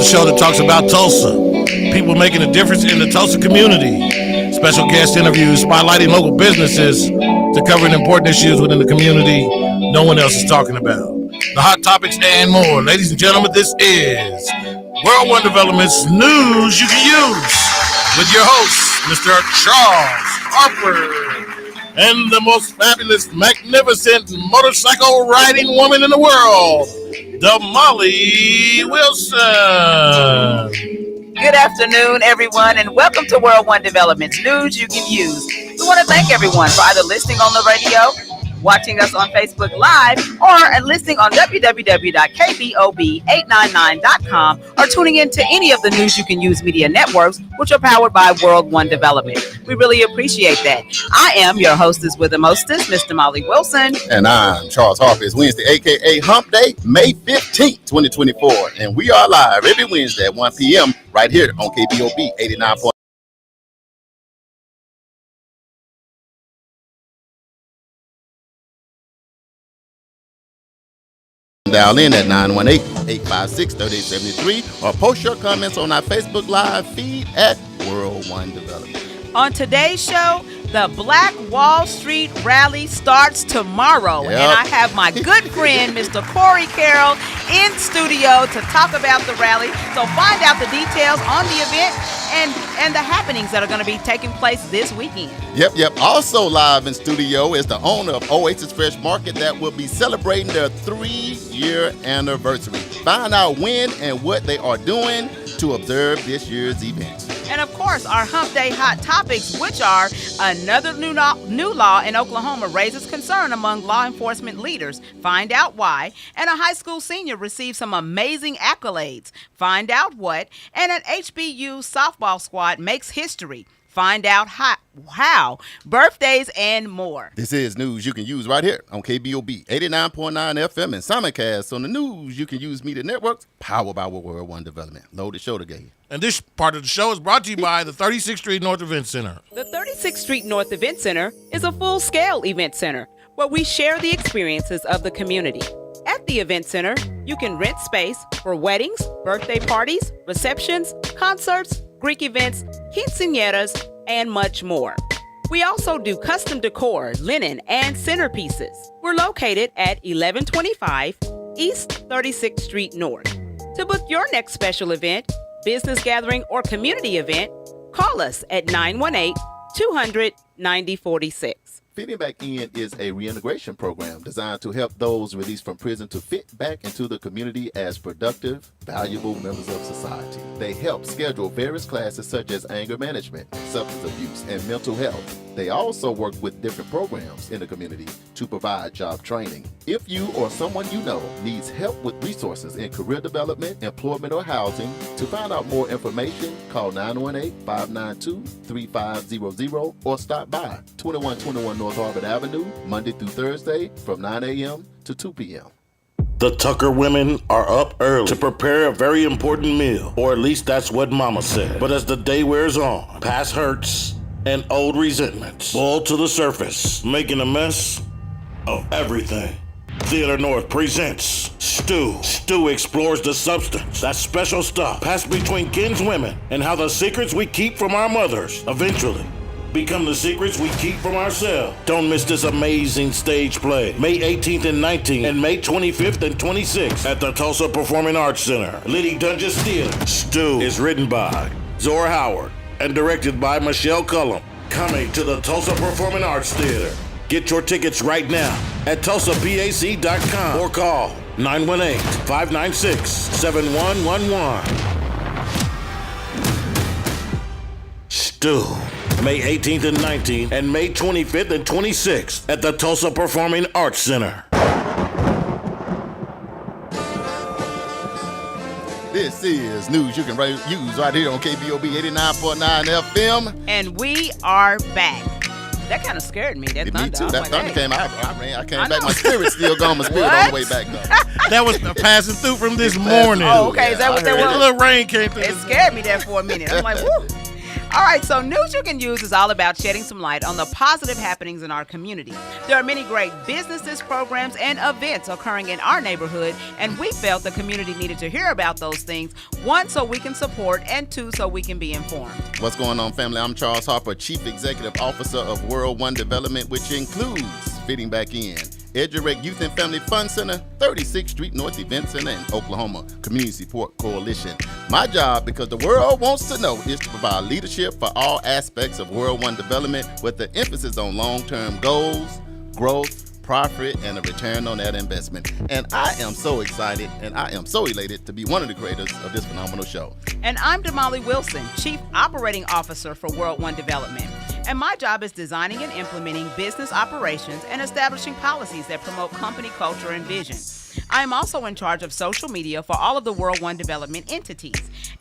show that talks about Tulsa, people making a difference in the Tulsa community, special guest interviews spotlighting local businesses to covering important issues within the community no one else is talking about. The hot topics and more. Ladies and gentlemen, this is World One Development's News You Can Use with your host, Mr. Charles Harper, and the most fabulous, magnificent motorcycle riding woman in the world, Damali Wilson. Good afternoon, everyone, and welcome to World One Development's News You Can Use. We want to thank everyone for either listening on the radio, watching us on Facebook Live, or listening on www.KBOB899.com, or tuning in to any of the News You Can Use media networks, which are powered by World One Development. We really appreciate that. I am your hostess with the mostest, Miss Damali Wilson. And I'm Charles Harper. It's Wednesday, a.k.a. Hump Day, May 15th, 2024. And we are live every Wednesday at 1 p.m. right here on KBOB 89.9. Dial in at 918-856-3873 or post your comments on our Facebook Live feed at World One Development. On today's show, the Black Wall Street Rally starts tomorrow. Yep. And I have my good friend, Mr. Corey Carroll, in studio to talk about the rally. So find out the details on the event and the happenings that are going to be taking place this weekend. Yep. Also live in studio is the owner of Oasis Fresh Market that will be celebrating their 3-year anniversary. Find out when and what they are doing to observe this year's event. And of course, our Hump Day hot topics, which are another new law in Oklahoma raises concern among law enforcement leaders. Find out why. And a high school senior received some amazing accolades. Find out what. And an HBU softball squad makes history. Find out how, birthdays, and more. This is News You Can Use right here on KBOB 89.9 FM and simulcast on the News You Can Use media networks, powered by World One Development. Load the show today. And this part of the show is brought to you by the 36th Street North Event Center. The 36th Street North Event Center is a full-scale event center where we share the experiences of the community. At the event center, you can rent space for weddings, birthday parties, receptions, concerts, Greek events, quinceañeras, and much more. We also do custom decor, linen, and centerpieces. We're located at 1125 East 36th Street North. To book your next special event, business gathering, or community event, call us at 918-200-9046. Fitting Back In is a reintegration program designed to help those released from prison to fit back into the community as productive, valuable members of society. They help schedule various classes such as anger management, substance abuse, and mental health. They also work with different programs in the community to provide job training. If you or someone you know needs help with resources in career development, employment, or housing, to find out more information, call 918-592-3500 or stop by 2121 North Harvard Avenue, Monday through Thursday from 9 a.m. to 2 p.m. The Tucker women are up early to prepare a very important meal, or at least that's what Mama said. But as the day wears on, past hurts and old resentments boil to the surface, making a mess of everything. Theater North presents Stew. Stew explores the substance, that special stuff passed between kinswomen, and how the secrets we keep from our mothers eventually become the secrets we keep from ourselves. Don't miss this amazing stage play, May 18th and 19th, and May 25th and 26th at the Tulsa Performing Arts Center, Liddy Dungeons Theater. Stew is written by Zora Howard and directed by Michelle Cullum. Coming to the Tulsa Performing Arts Theater. Get your tickets right now at TulsaPAC.com or call 918-596-7111. Stew, May 18th and 19th, and May 25th and 26th at the Tulsa Performing Arts Center. This is News You Can Use right here on KBOB 89.9 FM. And we are back. That kind of scared me. That thunder. Me too. That thunder came out. I came back. Know. My spirit's still gone. My spirit on the way back though. That was passing through from this morning. Oh, okay. Is that what that was? A little rain came through. It scared me there for a minute. I'm like, woo. All right, so News You Can Use is all about shedding some light on the positive happenings in our community. There are many great businesses, programs, and events occurring in our neighborhood, and we felt the community needed to hear about those things, one, so we can support, and two, so we can be informed. What's going on, family? I'm Charles Harper, Chief Executive Officer of World One Development, which includes Fitting Back In, EduRec Youth and Family Fun Center, 36th Street North Event Center, and Oklahoma Community Support Coalition. My job, because the world wants to know, is to provide leadership for all aspects of World One Development with the emphasis on long-term goals, growth, profit, and a return on that investment. And I am so excited and I am so elated to be one of the creators of this phenomenal show. And I'm Damali Wilson, Chief Operating Officer for World One Development. And my job is designing and implementing business operations and establishing policies that promote company culture and vision. I am also in charge of social media for all of the World One Development entities.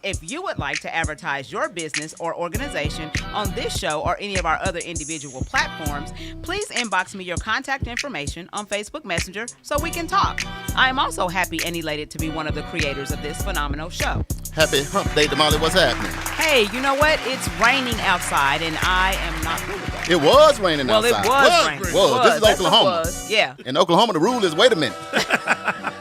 If you would like to advertise your business or organization on this show or any of our other individual platforms, please inbox me your contact information on Facebook Messenger so we can talk. I am also happy and elated to be one of the creators of this phenomenal show. Happy Hump Day, Damali. What's happening? Hey, you know what? It's raining outside, and I am not good with that. It was raining outside. Well, it was raining. Well, this is That's Oklahoma. what it was. Yeah. In Oklahoma, the rule is, wait a minute.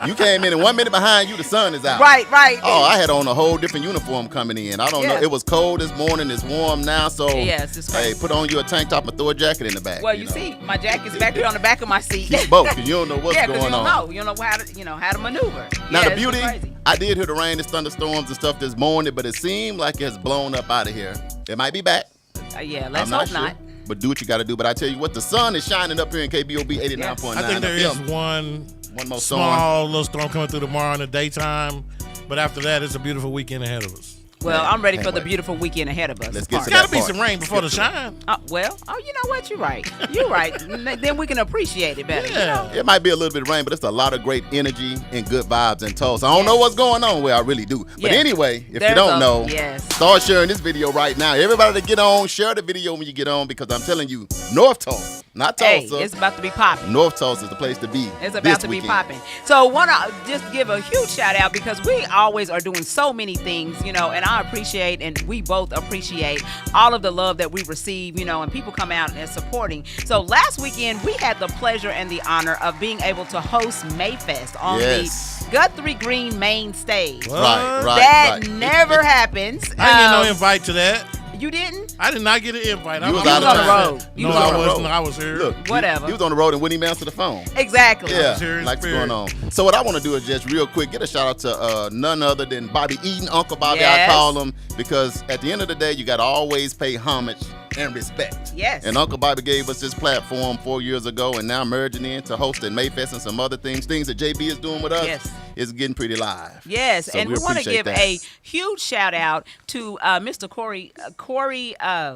You came in and 1 minute behind you, the sun is out. Right. Oh, I had on a whole different uniform coming in. I don't know. It was cold this morning. It's warm now. So, yes, it's crazy. Hey, put on you a tank top and throw a jacket in the back. Well, you see, my jacket's back here on the back of my seat. Keep both, because you don't know what's going on. You don't know how to maneuver. Now, Yeah, the beauty, it's crazy. I did hear the rain, the thunderstorms and stuff this morning, but it seemed like it's blown up out of here. It might be back. Let's hope not. But do what you got to do. But I tell you what, the sun is shining up here in KBOB 89.9. I think there is one more small little storm coming through tomorrow in the daytime. But after that, it's a beautiful weekend ahead of us. Well, I'm ready for the beautiful weekend ahead of us. Let's get to There's got that to be part. some rain before the shine. You know what? You're right. You're right. Then we can appreciate it better. Yeah. You know? It might be a little bit of rain, but it's a lot of great energy and good vibes in Tulsa. I don't know what's going on where I really do. But anyway, if you don't know, start sharing this video right now. Everybody to get on, share the video when you get on, because I'm telling you, North Tulsa, not Tulsa. Hey, it's about to be popping. North Tulsa is the place to be. It's about to be popping. So want to just give a huge shout out, because we always are doing so many things, and I appreciate, and we both appreciate all of the love that we receive, and people come out and supporting. So last weekend, we had the pleasure and the honor of being able to host Mayfest on the Guthrie Green main stage. Right. That never happens. I didn't get no invite to that. You didn't? I did not get an invite. You was on the road. No, I wasn't. I was here. Look, whatever. He was on the road and wouldn't even answer the phone. Exactly. Yeah, like what's going on. So what I want to do is just real quick, get a shout out to none other than Bobby Eaton, Uncle Bobby, I call him, because at the end of the day, you got to always pay homage and respect. Yes. And Uncle Bobby gave us this platform 4 years ago, and now merging into hosting Mayfest and some other things that JB is doing with us. Yes. It's getting pretty live. Yes, So and we want to appreciate give that. a huge shout out to Mr. Corey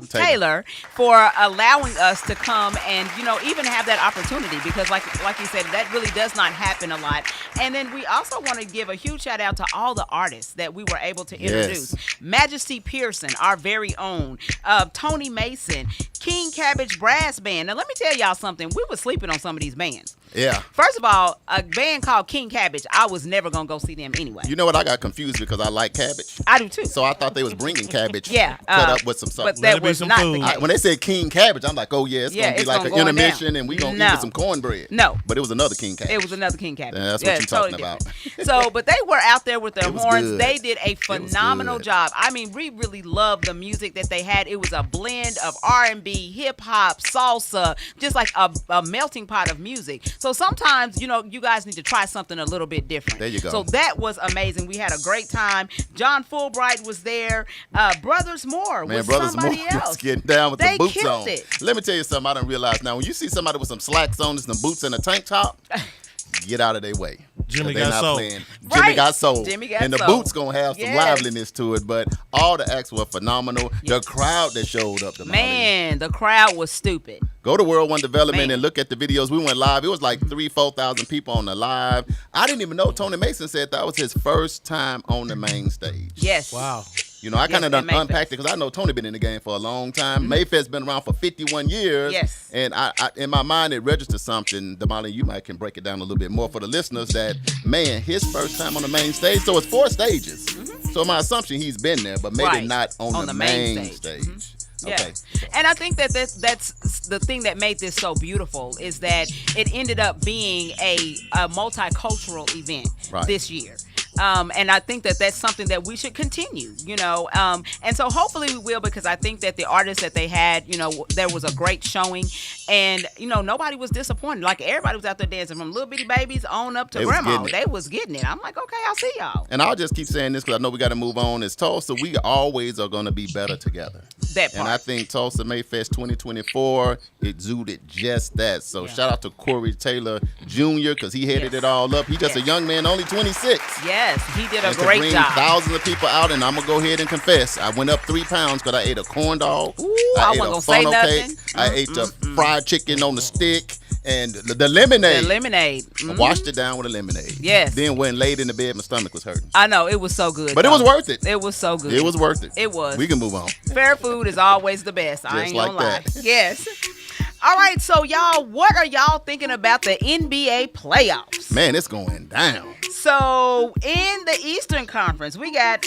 Taylor for allowing us to come and even have that opportunity, because like you said, that really does not happen a lot. And then we also want to give a huge shout out to all the artists that we were able to introduce. Majesty Pearson, our very own, Tony Mason, King Cabbage Brass Band. Now let me tell y'all something. We were sleeping on some of these bands. Yeah. First of all, a band called King Cabbage, I was never going to go see them anyway. You know what? I got confused because I like cabbage. I do too. So I thought they was bringing cabbage cut up with some something. But that was not the case. When they said King Cabbage, I'm like, oh yeah, it's going to be like an intermission and we going to eat with some cornbread. No. But it was another King Cabbage. It was another King Cabbage. That's what you're talking about. So, but they were out there with their horns. Good. They did a phenomenal job. I mean, we really loved the music that they had. It was a blend of R&B, hip hop, salsa, just like a melting pot of music. So sometimes, you guys need to try something a little bit different. There you go. So that was amazing. We had a great time. John Fulbright was there. Brothers Moore was somebody else. Was getting down with They the boots killed on. it. Let me tell you something I didn't realize now. When you see somebody with some slacks on and some boots and a tank top, get out of their way. Jimmy They're got not sold. playing. Right. Jimmy got sold. And the sold. boots going to have some liveliness to it, but all the acts were phenomenal. The crowd that showed up. Man, the crowd was stupid. Go to World One Development and look at the videos. We went live. It was like 4,000 people on the live. I didn't even know Tony Mason said that was his first time on the main stage. Yes. Wow. I kind of unpacked it because I know Tony been in the game for a long time. Mayfest's been around for 51 years. Yes. And I in my mind, it registers something. Damali, you might can break it down a little bit more for the listeners that, man, his first time on the main stage. So it's 4 stages. So my assumption he's been there, but maybe Right. not on the main stage. Yeah. Okay. And I think that's the thing that made this so beautiful is that it ended up being a multicultural event Right. this year. And I think that's something that we should continue, and so hopefully we will, because I think that the artists that they had, there was a great showing, and, nobody was disappointed. Like, everybody was out there dancing from little bitty babies on up to They was grandma. getting it. They was getting it. I'm like, okay, I'll see y'all. And I'll just keep saying this because I know we got to move on. It's Tulsa. We always are going to be better together. That part. And I think Tulsa Mayfest 2024 exuded just that. So shout out to Corey Taylor Jr. because he headed it all up. He just a young man, only 26. Yes, he did a And great to bring job. thousands of people out, and I'm gonna go ahead and confess, I went up 3 pounds because I ate a corn dog. Ooh, I I ate wasn't a gonna say funnel nothing. cake. I ate the fried chicken on the stick and the lemonade. The lemonade. I washed it down with a lemonade. Yes. Then when laid in the bed, my stomach was hurting. I know, it was so good. But it was worth it. It was so good. It was worth it. It was. We can move on. Fair food is always the best. I Just ain't like gonna lie. that. Yes. All right, so y'all, what are y'all thinking about the NBA playoffs? Man, it's going down. So in the Eastern Conference, we got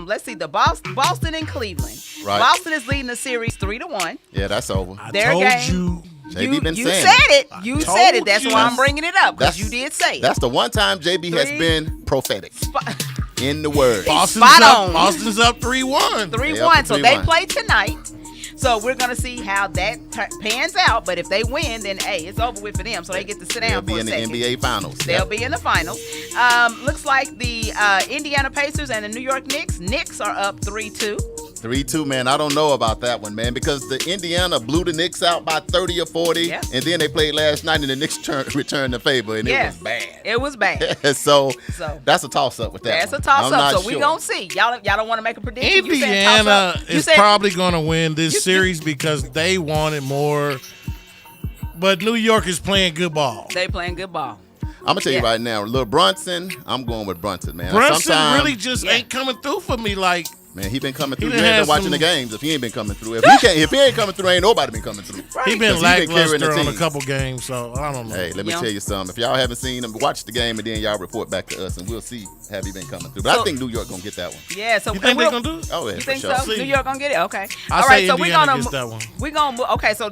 let's see, the Boston and Cleveland. Right. Boston is leading the series 3-1. Yeah, that's over. I Their told game. you. JB been You saying said it. it. You told said it. That's you. why I'm bringing it up, because That's- you did say it. That's the one time JB has Three. been prophetic in the word. Boston's Spot up. on. Boston's up 3-1. 3-1. So they 3-1. play tonight. So we're gonna see how that pans out. But if they win, then hey, it's over with for them. So they get to sit They'll down be for a in the second. NBA Finals. They'll be in the finals. Looks like the Indiana Pacers and the New York Knicks. Knicks are up 3-2. 3-2, man. I don't know about that one, man, because the Indiana blew the Knicks out by 30 or 40, Yeah. and then they played last night, and the Knicks returned the favor, and Yeah. it was bad. It was bad. so, So. that's a toss-up with that That's a one. toss I'm up. not So we sure. gonna see. Y'all don't want to make a prediction. You said Indiana toss up. You is said- probably going to win this You- series because they wanted more. But New York is playing good ball. They playing good ball. I'm going to tell you Yeah. right now, Lil Brunson, I'm going with Brunson, man. Brunson Sometime- really just Yeah. ain't coming through for me. Like, Man, he been coming He through. done You ain't had been watching some- the games if he ain't been coming through. If he ain't coming through, ain't nobody been coming through. Right. he been 'Cause he been carrying the lackluster on a team. couple games, so I don't know. Hey, let me Yeah. tell you something. If y'all haven't seen him, watch the game and then y'all report back to us, and we'll see have he been coming through. But So- I think New York gonna get that one. Yeah. So You think we'll- they're going to do it? Oh yeah, You for think sure. so? See. New York gonna get it? Okay. I All say right. So we Indiana gonna gets that one. we gonna okay. So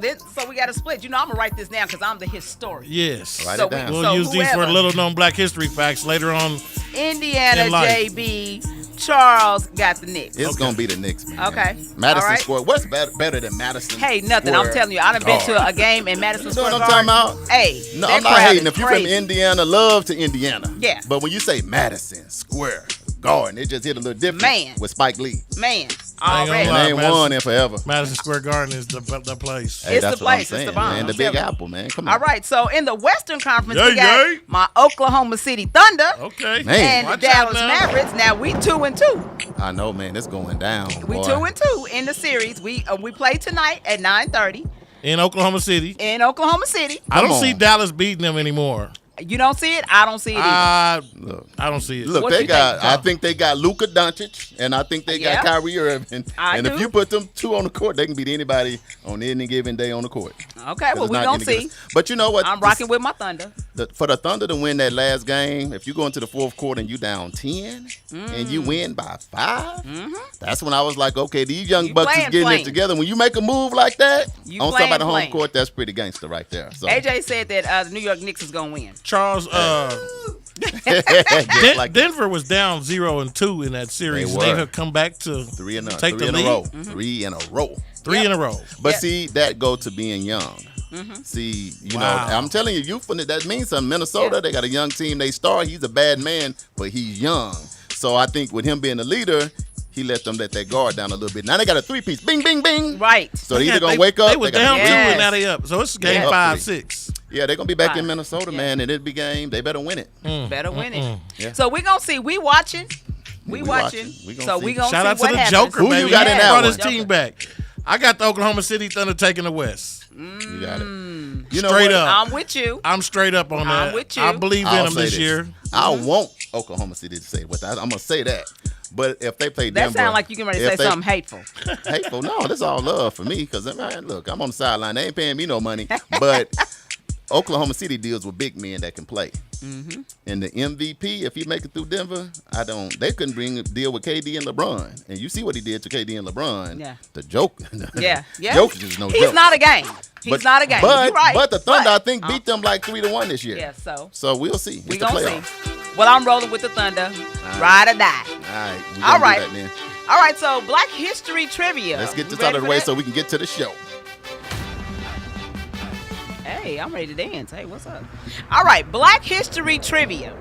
we got to split. I'm gonna write this down because I'm the historian. Yes. Write So it down. we- We'll use these for whoever- little-known Black History facts later on. Indiana, In life. JB, Charles got the Knicks. It's gonna be the Knicks, man. Okay. Madison All right. Square. What's better than Madison? Hey, nothing. Square I'm telling you, I done been Garden? to a game in Madison You know Square what I'm Garden. talking about? Hey, No, that I'm not crowd hating. is If you're from crazy. Indiana, love to Indiana. Yeah. But when you say Madison Square Garden, it just hit a little different. Man. With Spike Lee. Man, I ain't gonna already. lie. And they ain't won in forever. Madison Square Garden is the place. Hey, It's that's the what I'm place. It's saying, the bomb. man. The I'm Big telling you. Apple, man. Come on. All right, so in the Western Conference, we Yay, got yay. my Oklahoma City Thunder Okay. Man. and the Watch out Dallas now. Mavericks. Now we 2-2. I know, man. It's going down. We boy. 2-2 in the series. We play tonight at 9:30 In Oklahoma City. in Oklahoma City. I don't Come see on. Dallas beating them anymore. You don't see it? I don't see it either. Look. I don't see it. Look, What they you got. think? I think they got Luka Doncic, and I think they Yeah. got Kyrie Irving. I and do. if you put them two on the court, they can beat anybody on any given day on the court. Okay, well, It's we not gonna any good. see. But you know what? I'm rocking with my Thunder. For the Thunder to win that last game, if you go into the fourth quarter and you down 10 and you win by 5, that's when I was like, okay, these young You bucks is playing, getting playing. it together. When you make a move like that You on playing, somebody's home playing. court, that's pretty gangster right there. So AJ said that the New York Knicks is gonna win. Charles, just like Denver was down 0-2 in that series. They They were. have come back to three in take the a lead. row. 3 in a row. Three Yep. in a row. But Yep. see, that go to being young. See, you Wow. know, I'm telling you, that means something. Minnesota, Yeah. they got a young team. They star. He's a bad man, but he's young. So I think with him being the leader, he let them let that guard down a little bit. Now they got a 3-piece. Bing, bing, bing. Right. So they either Yeah, gonna wake up. They was gotta down win. 2 Yes. and now they up. So it's game Yeah, up 5-6. Yeah, they're gonna be back Right. in Minnesota, Yeah. man, and it'll be game. They better win it. Better win it. Yeah. So we gonna see. We watching. We We watching. watching. We gonna So see. we gonna Shout see out to what the happens. Joker, Who baby. you got in He that brought one? his team back. I got the Oklahoma City Thunder taking the West. You got it. You know Straight what? up. I'm with you. I'm straight up on that. I'm with you. I believe in I'll them say this year. I want Oklahoma City to say what I'm gonna say that. But if they play That Denver, sounds like you can ready to say if they- something hateful. hateful. No, this all love for me because look, I'm on the sideline. They ain't paying me no money, but Oklahoma City deals with big men that can play. Mm-hmm. And the MVP, if he make it through Denver, they couldn't deal with KD and LeBron. And you see what he did to KD and LeBron. Yeah. The joke. Yeah. Jokic is no joke. He's not a game. He's not a game. You're right. But the Thunder, I think, beat them like 3-1 this year. Yeah, So we'll see. We're going to see. Well, I'm rolling with the Thunder. Ride or die. All right. Do that then. All right, so Black History Trivia. Let's get this out of the way so we can get to the show. Hey, I'm ready to dance. Hey, what's up? All right, Black History Trivia.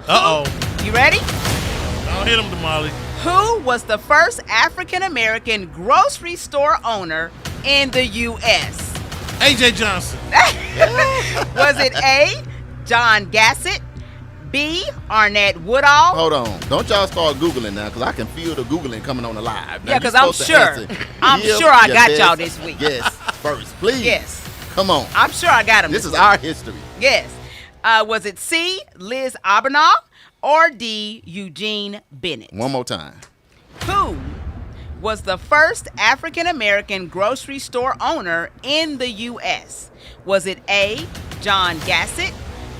Uh-oh. You ready? Don't hit him, Damali. Who was the first African-American grocery store owner in the U.S.? A.J. Johnson. Was it A, John Gassett, B, Arnett Woodall? Hold on. Don't y'all start Googling now, because I can feel the Googling coming on the live. Now, yeah, because I'm sure I got y'all this week. Yes, first, please. Yes. Come on. I'm sure I got them. This is our history. Yes. Was it C, Liz Abernaw, or D, Eugene Bennett? One more time. Who was the first African-American grocery store owner in the U.S.? Was it A, John Gassett,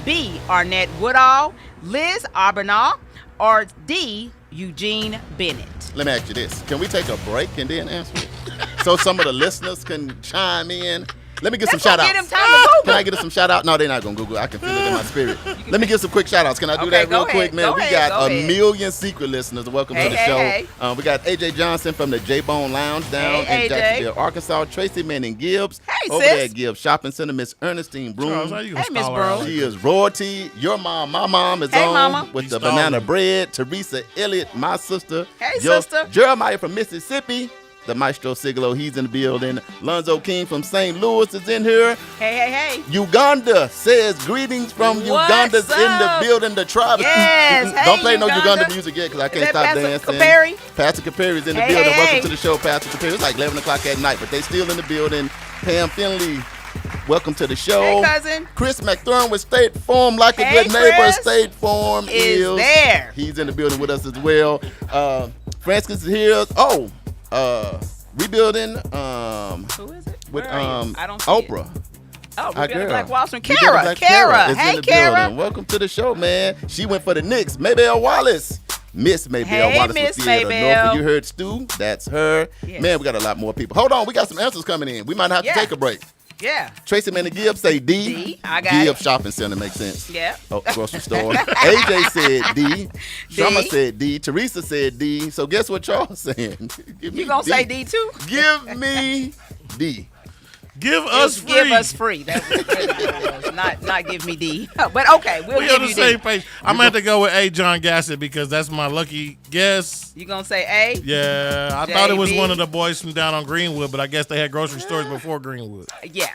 B, Arnett Woodall, Liz Abernaw, or D, Eugene Bennett? Let me ask you this. Can we take a break and then answer it? So some of the listeners can chime in. Let me get some shout outs. Can I get some shout out? No, they're not going to Google. I can feel it in my spirit. Let me get some quick shout outs. Can I do that real quick, man? We got a million secret listeners. Welcome to the show. We got AJ Johnson from the J-Bone Lounge down in Jacksonville, Arkansas. Tracy Manning Gibbs. Over there at Gibbs Shopping Center. Miss Ernestine Broom. Hey, Miss Broom. She is royalty. Your mom, my mom is on mama. with the banana bread. Teresa Elliott, my sister. Hey, sister. Jeremiah from Mississippi. The Maestro Sigalo, he's in the building. Lonzo King from St. Louis is in here. Hey. Uganda says greetings from Uganda's in the building. The tribe. Yes. Don't play no Uganda music yet because I can't stop dancing. Pastor Capari's in the building. Welcome to the show, Pastor Capari. It's like 11 o'clock at night, but they still in the building. Pam Finley, welcome to the show. Hey, cousin. Chris McThorne with State Farm, like a good neighbor. Chris State Farm is there. He's in the building with us as well. Francis is here. Rebuilding. Who is it? With I don't see Oprah. It. Oh, Rebuilding Black Wall Street. Kara. Hey, Kara. Welcome to the show, man. She went for the Knicks. Maybelle Wallace. Miss Maybelle Wallace Miss with Theater Maybelle. Norfolk. You heard Stu. That's her. Yes. Man, we got a lot more people. Hold on. We got some answers coming in. We might have to take a break. Yeah. Tracy Manning Gibbs say D. D. I got Gibbs it. Shopping Center makes sense. Yeah. Oh, grocery store. AJ said D. Sharma said D. Teresa said D. So guess what y'all saying? You gonna say D too? Give me D. Give us free. Give us free. That's what it was. Not give me D. But okay, we'll We give on the you same D. page. I'm gonna have to go with A. John Gassett because that's my lucky guess. You gonna say A? Yeah, I thought it was JB. one of the boys from down on Greenwood, but I guess they had grocery stores before Greenwood. Yeah.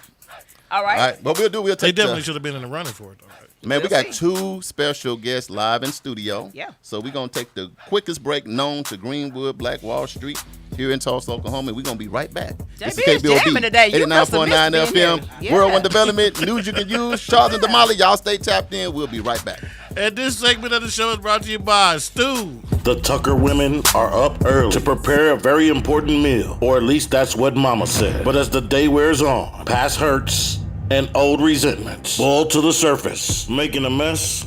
All right. All right, what we'll They take definitely should have been in the running for it, though. Man, we We'll got see. two special guests live in studio. Yeah. So we're going to take the quickest break known to Greenwood, Black Wall Street here in Tulsa, Oklahoma. And we're going to be right back. JB is jamming today. You must have 89.9 missed me FM. here. Yeah. World One Development. News you can use. Charles and Damali. Y'all stay tapped in. We'll be right back. And this segment of the show is brought to you by Stu. The Tucker women are up early to prepare a very important meal, or at least that's what Mama said. But as the day wears on, past hurts and old resentments boil to the surface, making a mess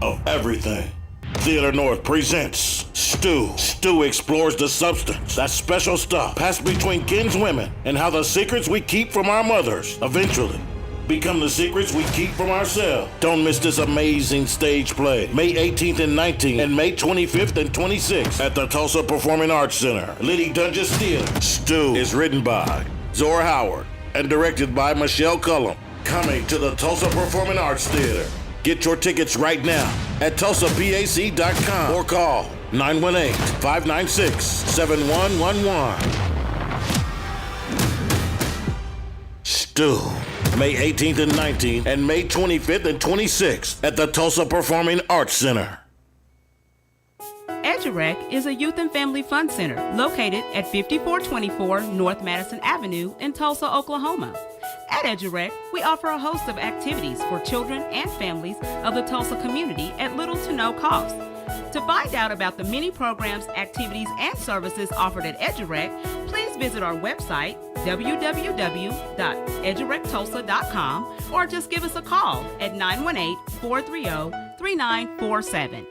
of everything. Theater North presents Stew. Stew explores the substance, that special stuff passed between kinswomen, and how the secrets we keep from our mothers eventually become the secrets we keep from ourselves. Don't miss this amazing stage play, May 18th and 19th, and May 25th and 26th at the Tulsa Performing Arts Center, Liddy Dungeons Theater. Stew is written by Zora Howard and directed by Michelle Cullum. Coming to the Tulsa Performing Arts Theater. Get your tickets right now at TulsaPAC.com or call 918-596-7111. Stew, May 18th and 19th, and May 25th and 26th at the Tulsa Performing Arts Center. EduRec is a youth and family fun center located at 5424 North Madison Avenue in Tulsa, Oklahoma. At EduRec, we offer a host of activities for children and families of the Tulsa community at little to no cost. To find out about the many programs, activities, and services offered at EduRec, please visit our website, www.edurectulsa.com, or just give us a call at 918-430-3947.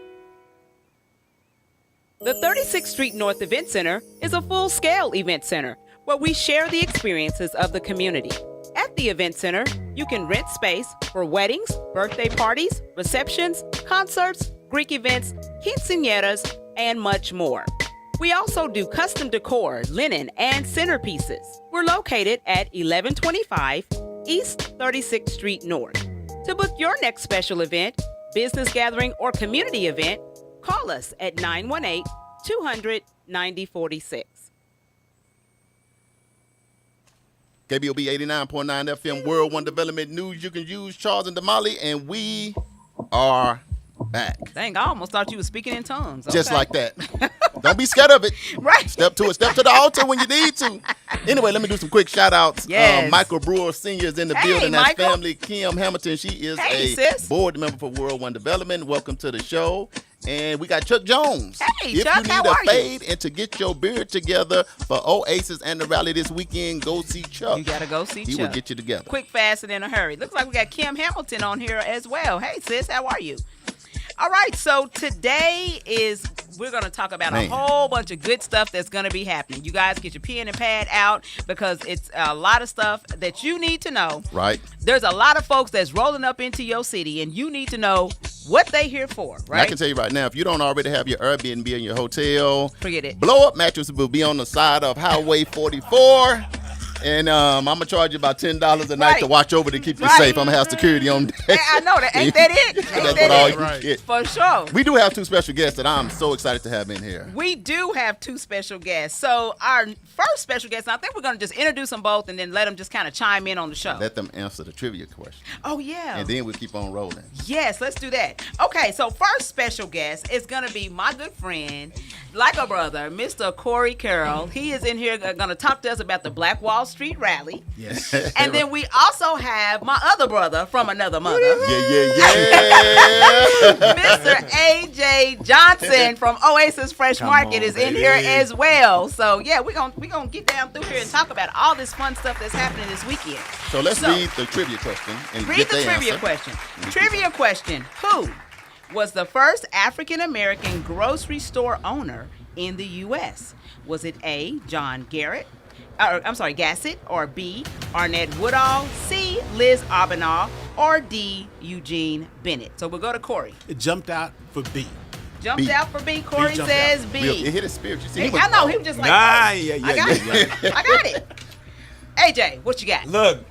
The 36th Street North Event Center is a full-scale event center where we share the experiences of the community. At the Event Center, you can rent space for weddings, birthday parties, receptions, concerts, Greek events, quinceañeras, and much more. We also do custom decor, linen, and centerpieces. We're located at 1125 East 36th Street North. To book your next special event, business gathering, or community event, call us at 918-200-9046. KBOB 89.9 FM World One Development News. You can use Charles and Damali, and we are back. Dang, I almost thought you were speaking in tongues. Just Okay. like that. Don't be scared of it. Right. Step to it. Step to the altar when you need to. Anyway, let me do some quick shout outs. Yes. Michael Brewer Sr. is in the Hey, building. That's Michael. family. Kim Hamilton, she is Hey, a sis. board member for World One Development. Welcome to the show. And we got Chuck Jones. Hey, if Chuck, you how need a are you? fade and to get your beard together for Oasis and the rally this weekend, go see Chuck. You got to go see He Chuck. will get you together. Quick, fast, and in a hurry. Looks like we got Kim Hamilton on here as well. Hey, sis, how are you? All right, so today we're going to talk about Man. a whole bunch of good stuff that's going to be happening. You guys get your pen and pad out because it's a lot of stuff that you need to know. Right. There's a lot of folks that's rolling up into your city, and you need to know what they here for, And right? I can tell you right now, if you don't already have your Airbnb in your hotel, Forget it. Blow Up Mattress will be on the side of Highway 44. And I'm going to charge you about $10 a night Right. to watch over to keep you Right. safe. I'm going to have security on deck. Hey, I know that. Ain't that it? Ain't That's that what all it? you Right. get. For sure. We do have two special guests that I'm so excited to have in here. We do have two special guests. So our first special guest, and I think we're going to just introduce them both and then let them just kind of chime in on the show. Let them answer the trivia question. Oh, yeah. And then we'll keep on rolling. Yes, let's do that. Okay, so first special guest is going to be my good friend, like a brother, Mr. Corey Carroll. He is in here going to talk to us about the Black Wall Street Rally. Yes. And then we also have my other brother from another mother, Yeah. Mr. AJ Johnson from Oasis Fresh Come Market on, is in baby. here as well. So yeah, we're gonna get down through here and talk about all this fun stuff that's happening this weekend. So let's read the trivia question and Read get the the trivia answer. question. Trivia question: who was the first African American grocery store owner in the U.S.? Was it A. John Garrett? Gassett, or B. Arnett Woodall, C. Liz Aubinall, or D. Eugene Bennett? So we'll go to Corey. It jumped out for B. Jumped B. out for B. Corey jumped says out. B. It hit his spirit. You see, Hey, he was- I know he was just like, Nah, oh, yeah, I got it. I got it. AJ, what you got? Look,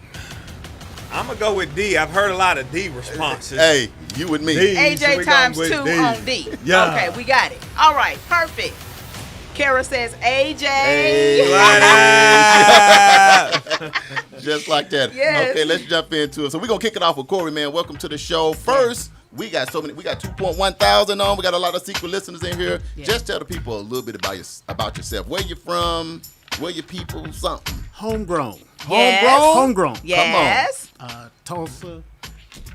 I'm gonna go with D. I've heard a lot of D responses. Hey, you with me. D. So AJ we times going 2 with D. on D. Yeah. Okay, we got it. All right, perfect. Kara says AJ. What up? Just like that. Yes. Okay, let's jump into it. So we're gonna kick it off with Corey, man. Welcome to the show. First, we got 2.1 thousand on. We got a lot of secret listeners in here. Yeah. Just tell the people a little bit about yourself. Where you from? Where your people? Something. Homegrown. Yes. Homegrown. Yes. Tulsa,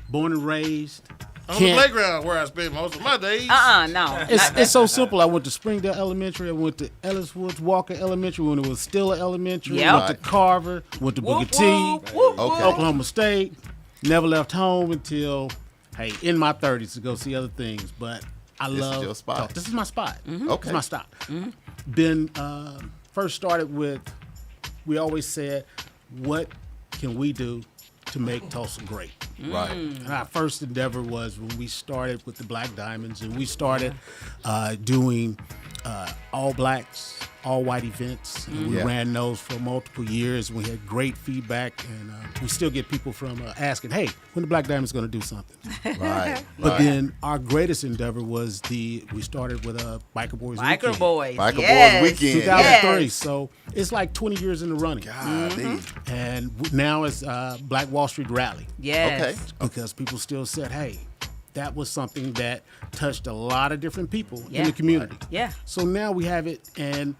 born and raised. On the playground where I spend most of my days. No. It's so simple. I went to Springdale Elementary. I went to Ellis Woods Walker Elementary when it was still elementary. Yep. Went to Carver. Went to Booker Whoop, T. whoop, whoop, Okay. whoop. Oklahoma State. Never left home until, in my 30s to go see other things. But I This is love your spot. Tulsa. This is my spot. Mm-hmm. Okay. This is my stop. Been first started with, we always said, what can we do to make Tulsa great? Right. And our first endeavor was when we started with the Black Diamonds, and we started doing all blacks, all white events. And we Yeah. ran those for multiple years. We had great feedback, and we still get people from asking, "Hey, when the Black Diamonds going to do something?" Right. But then our greatest endeavor was we started with Biker Boys Biker Weekend. Boys. Biker yes. Boys Weekend. 2003. Yes. So it's like 20 years in the running. Golly. And now it's Black Wall Street Rally. Yes. Okay. Because people still said, hey, that was something that touched a lot of different people in Yeah. the community. Yeah. So now we have it,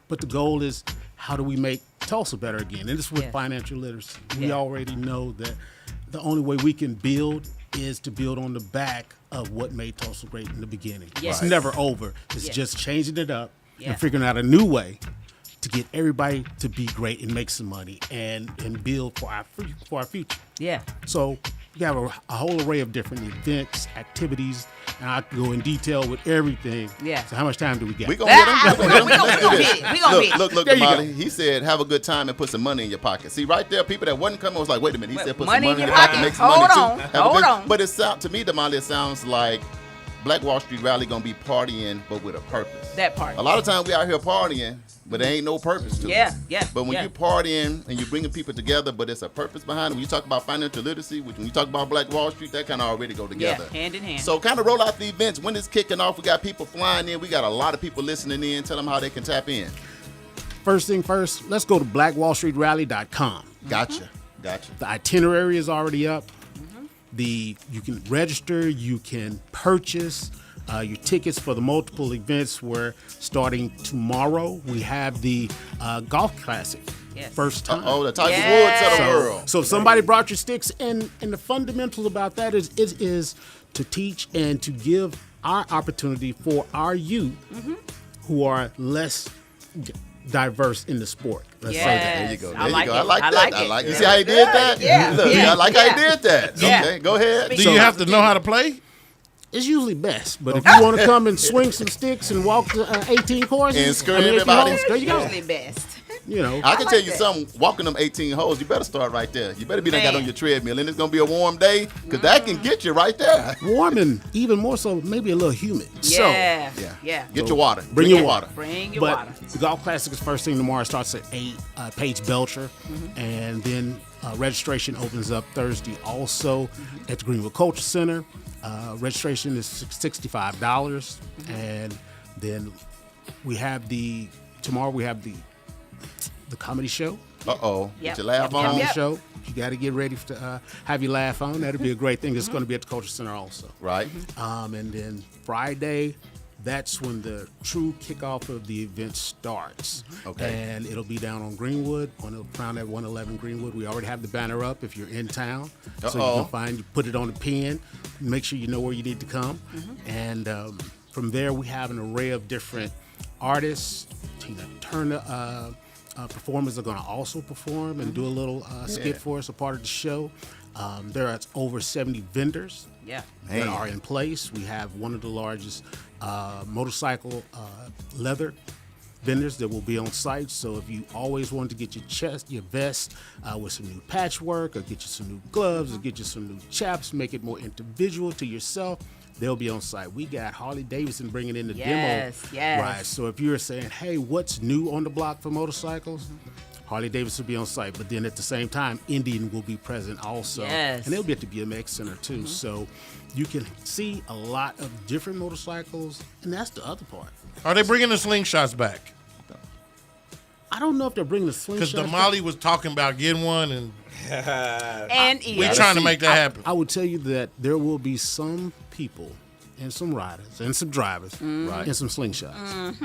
but the goal is how do we make Tulsa better again? And it's with Yeah. financial literacy. We Yeah. already know that the only way we can build is to build on the back of what made Tulsa great in the beginning. Yes. It's never over. It's Yeah. just changing it up Yeah. and figuring out a new way to get everybody to be great and make some money and build for our future. Yeah. So you have a whole array of different events, activities, and I can go in detail with everything. Yeah. So how much time do we get? We gonna get Ah, him. we gonna hit it. We gonna hit it. Look, There you Damali. He said, "Have a good time and put some money in your pocket." See, right there, people that wasn't coming was like, "Wait a minute." He said, "Put Money some in money in your your pocket, pocket. make some Hold money on. too." Have a Hold good- on. But to me, Damali, it sounds like Black Wall Street Rally gonna be partying, but with a purpose. That part. A lot of times we out here partying, but there ain't no purpose to it. Yeah, yeah, But when yeah. you partying and you're bringing people together, but it's a purpose behind it. When you talk about financial literacy, when you talk about Black Wall Street, that kind of already go together. Yeah, hand in hand. So kind of roll out the events. When it's kicking off, we got people flying in. We got a lot of people listening in. Tell them how they can tap in. First thing first, let's go to blackwallstreetrally.com. Gotcha. The itinerary is already up. You can register, you can purchase your tickets for the multiple events. Where starting tomorrow, we have the golf classic. Yes. First time. Oh, the Tiger Yes. Woods of the So, world. so if somebody brought your sticks, and the fundamentals about that is to teach and to give our opportunity for our youth who are less diverse in the sport. Let's say that. Yes. There you go. I There you like go. it. I like I that. like I it. like. You Yeah. see how he did that? Yeah. Look, Yeah. I like how Yeah. he did that. Yeah. Okay, go ahead. Do you have to know how to play? It's usually best, but if you want to come and swing some sticks and walk 18 courses And scare 18 everybody. holes, there you go. Usually best. You know, I can like tell you that. something. Walking them 18 holes, you better start right there. You better be done got Man. on your treadmill, and it's gonna be a warm day, cause that can get you right there. warm and even more so, maybe a little humid. Yeah. Yeah. Yeah. Get your water. Bring your water. Bring your But water. the golf classic is first thing tomorrow. Starts at 8. Paige Belcher, and then registration opens up Thursday. Also at the Greenwood Culture Center, registration is $65, and then tomorrow we have the comedy show. Uh-oh. Yep. Get your laugh Yep. on. Yep. Show. You got to get ready to have your laugh on. That'll be a great thing. It's going to be at the Culture Center also. Right. And then Friday, that's when the true kickoff of the event starts. Okay. And it'll be down on Greenwood, around at 111 Greenwood. We already have the banner up if you're in town. So you can put it on the pin, make sure you know where you need to come. And from there, we have an array of different artists. Tina Turner performers are going to also perform and do a little skit for us, a part of the show. There are over 70 vendors Yeah. that are in place. We have one of the largest motorcycle leather vendors that will be on site. So if you always want to get your vest with some new patchwork, or get you some new gloves, or get you some new chaps, make it more individual to yourself, they'll be on site. We got Harley Davidson bringing in the Yes, demo. yes. Right. So if you're saying, hey, what's new on the block for motorcycles? Harley Davidson will be on site, but then at the same time, Indian will be present also. Yes. And they'll be at the BMX Center too. So you can see a lot of different motorcycles, and that's the other part. Are they bringing the slingshots back? I don't know if they're bringing the Because slingshot. Damali was talking about getting one, and And we're ears. trying to make that happen. I would tell you that there will be some people and some riders and some drivers and some slingshots.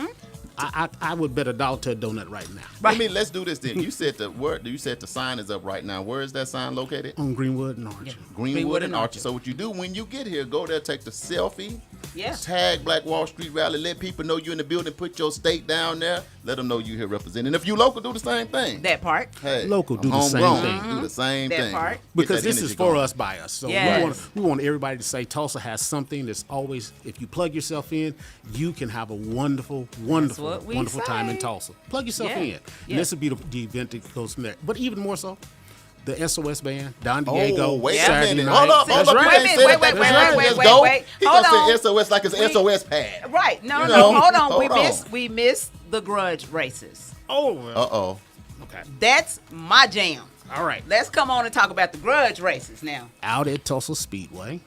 I would bet $1 to a donut right now. Let's do this then. You said the sign is up right now. Where is that sign located? On Greenwood and Archer. Greenwood and Archer. So what you do when you get here, go there, take the selfie, Yeah. tag Black Wall Street Rally, let people know you're in the building, put your state down there, let them know you're here representing. If you local, do the same thing. That part. Hey, Local, do I'm the same homegrown. thing. Do the same That thing. part. Get Because that this energy is for going. us by us. So Yes. we want everybody to say Tulsa has something that's always, if you plug yourself in, you can have a wonderful, wonderful, what we wonderful time in say. Tulsa. Plug yourself Yeah. in. Yeah. And this will be the event that goes from there. But even more so, the SOS band, Don Diego, Oh, wait Saturday a minute. night. Hold up. That's You right. ain't said Wait, that. wait, That's wait, right. wait, Go. wait. He Hold gonna on. say SOS like it's an SOS pad. Right. No, You no, know, hold on. hold on. We missed the grudge races. Oh, well. Uh-oh. Okay. That's my jam. All right. Let's come on and talk about the grudge races now. Out at Tulsa Speedway,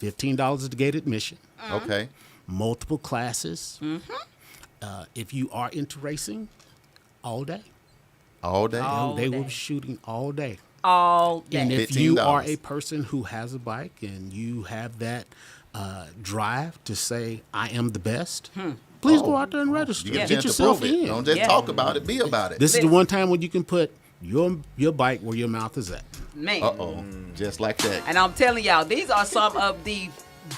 $15 at the gate admission, Okay. multiple classes. If you are into racing, all day. All day. They will day. be shooting all day. All day. And if $15. you are a person who has a bike and you have that drive to say, I am the best, please go out there and register. You get a Get chance to yourself prove it. in. Don't just Yeah. talk about it. Be about it. This is the one time when you can put your bike where your mouth is at. Man. Uh-oh. Just like that. And I'm telling y'all, these are some of the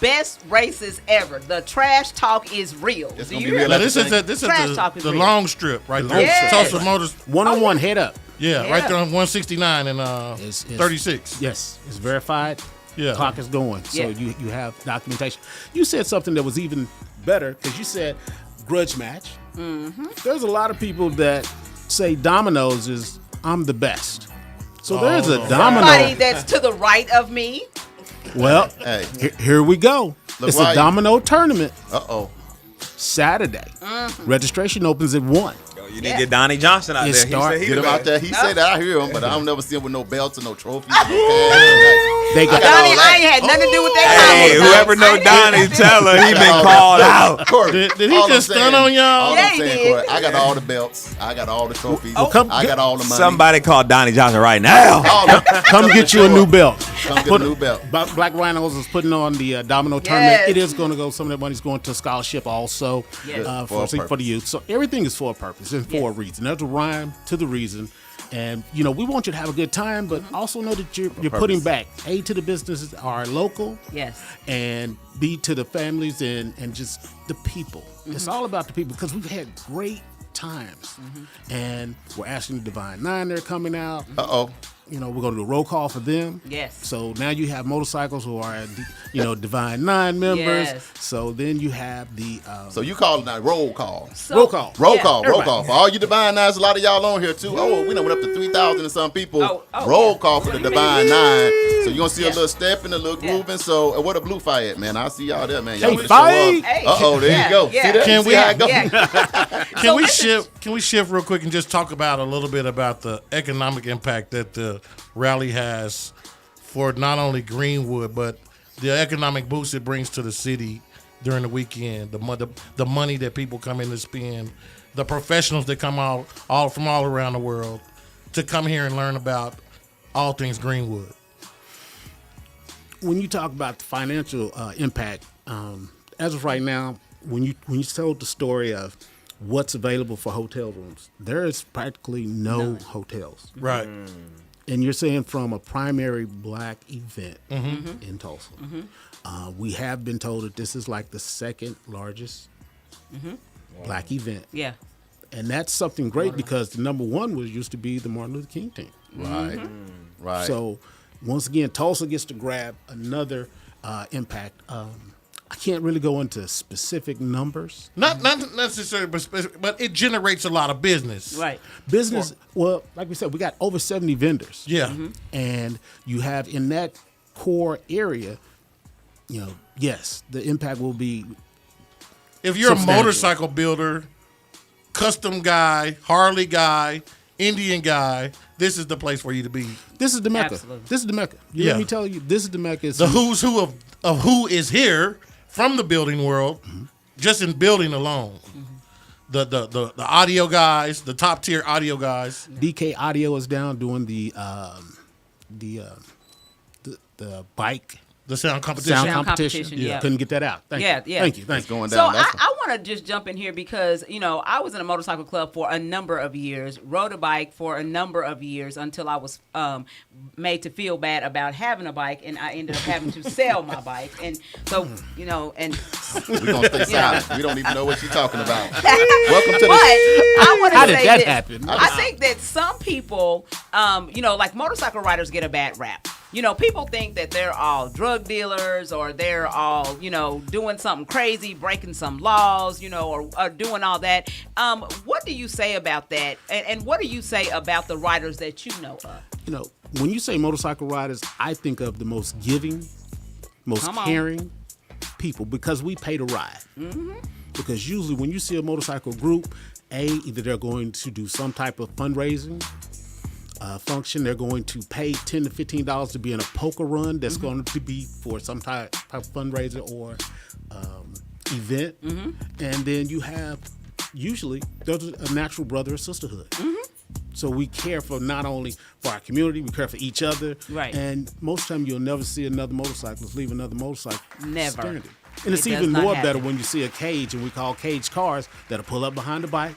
best races ever. The trash talk is real. It's Do gonna you be hear real. me? This is Trash talk is the real. long strip right there. Yes. Tulsa Motors. 101 head up. Yeah, right there on 169 and It's 36. Yes, it's verified. Yeah. Clock is going. So Yeah. you have documentation. You said something that was even better because you said grudge match. Mm-hmm. There's a lot of people that say Domino's is I'm the best. So there's a domino. Somebody that's to the right of me. Well, Hey. here we go. Look It's right. a domino tournament Uh-oh. Saturday. Registration opens at 1. You need to get Donnie Johnson out It there. He start- said he Get the him out best. there. He said that. I hear him, but I don't never see him with no belts or no trophies. No cash. They got Donnie, I ain't had nothing to do with that. Hey, comment, whoever Donnie. know I ain't had Donnie, nothing. tell her he been called out. Corey, Did he all I'm just stun saying- on y'all? all I'm Yeah, he saying, did. Corey, I got all the belts. I got all the trophies. come- I got all the money. Somebody call Donnie Johnson right now. Come get you a new belt. Come get a new belt. Black Rhinos is putting on the domino tournament. Yes. It is going to go. Some of that money's going to scholarship also Yes. For a for purpose. the youth. So everything is for a purpose and for a reason. There's a rhyme to the reason. And we want you to have a good time, but also know that you're putting back A to the businesses are local, Yes. and B to the families and just the people. It's all about the people because we've had great times, and we're asking the Divine Nine. They're coming out. Uh-oh. We're going to do a roll call for them. Yes. So now you have motorcycles who are, Divine Nine members. Yes. So then you have the So you call it now roll call. roll call. Roll Yeah, call, roll everybody. call. For all you Divine Nines, a lot of y'all on here too. Oh, we done went up to 3,000 and some people. Roll yeah. call for the What do you Divine mean? Nine. So you're going to see Yeah. a little stepping, a little Yeah. grooving. So where the blue fire at, man? I'll see y'all there, man. Y'all Hey, better fight! show up. Hey. Uh-oh, there Yeah, you go. yeah. See that? Can See we- how it go? Yeah. Can we shift real quick and just talk about a little bit about the economic impact that the rally has for not only Greenwood but the economic boost it brings to the city during the weekend, the money that people come in to spend, the professionals that come out from all around the world to come here and learn about all things Greenwood. When you talk about the financial impact, as of right now, when you told the story of what's available for hotel rooms, there is practically no hotels. Right. And you're saying from a primary black event in Tulsa. We have been told that this is like the second largest black event. Yeah. And that's something great because the number one used to be the Martin Luther King thing. Right. Right. So once again, Tulsa gets to grab another impact. I can't really go into specific numbers. Not necessarily, but it generates a lot of business. Right. Business, well, like we said, we got over 70 vendors. Yeah. And you have in that core area, yes, the impact will be If you're a substantial. motorcycle builder, custom guy, Harley guy, Indian guy, this is the place for you to be. This is the Mecca. Absolutely. This is the Mecca. Yeah. Let me tell you, this is the Mecca. It's The who's who of who is here from the building world, just in building alone. The audio guys, the top tier audio guys. DK Audio is down doing the bike The sound competition. sound Sound competition. competition, yeah. Couldn't get that out. Thank Yeah, you. yeah. Thank you. It's going So down. I want to just jump in here because, I was in a motorcycle club for a number of years, rode a bike for a number of years until I was made to feel bad about having a bike, and I ended up having to sell my bike. And so, and We're going to stay silent. We don't even know what you're talking about. Welcome to but I want to How say did that this. happen? I think that some people, like motorcycle riders get a bad rap. People think that they're all drug dealers or they're all, doing something crazy, breaking some laws, or doing all that. What do you say about that? And what do you say about the riders that you know of? When you say motorcycle riders, I think of the most giving, most Come on. caring people because we pay to ride. Because usually when you see a motorcycle group, either they're going to do some type of fundraising function, they're going to pay $10 to $15 to be in a poker run that's going to be for some type of fundraiser or event. And then you have, usually, there's a natural brother or sisterhood. So we care for not only for our community, we care for each other. Right. And most of the time you'll never see another motorcyclist leave another motorcycle Never. standing. And it's It does even not more happen. better when you see a cage, and we call cage cars, that'll pull up behind the bike,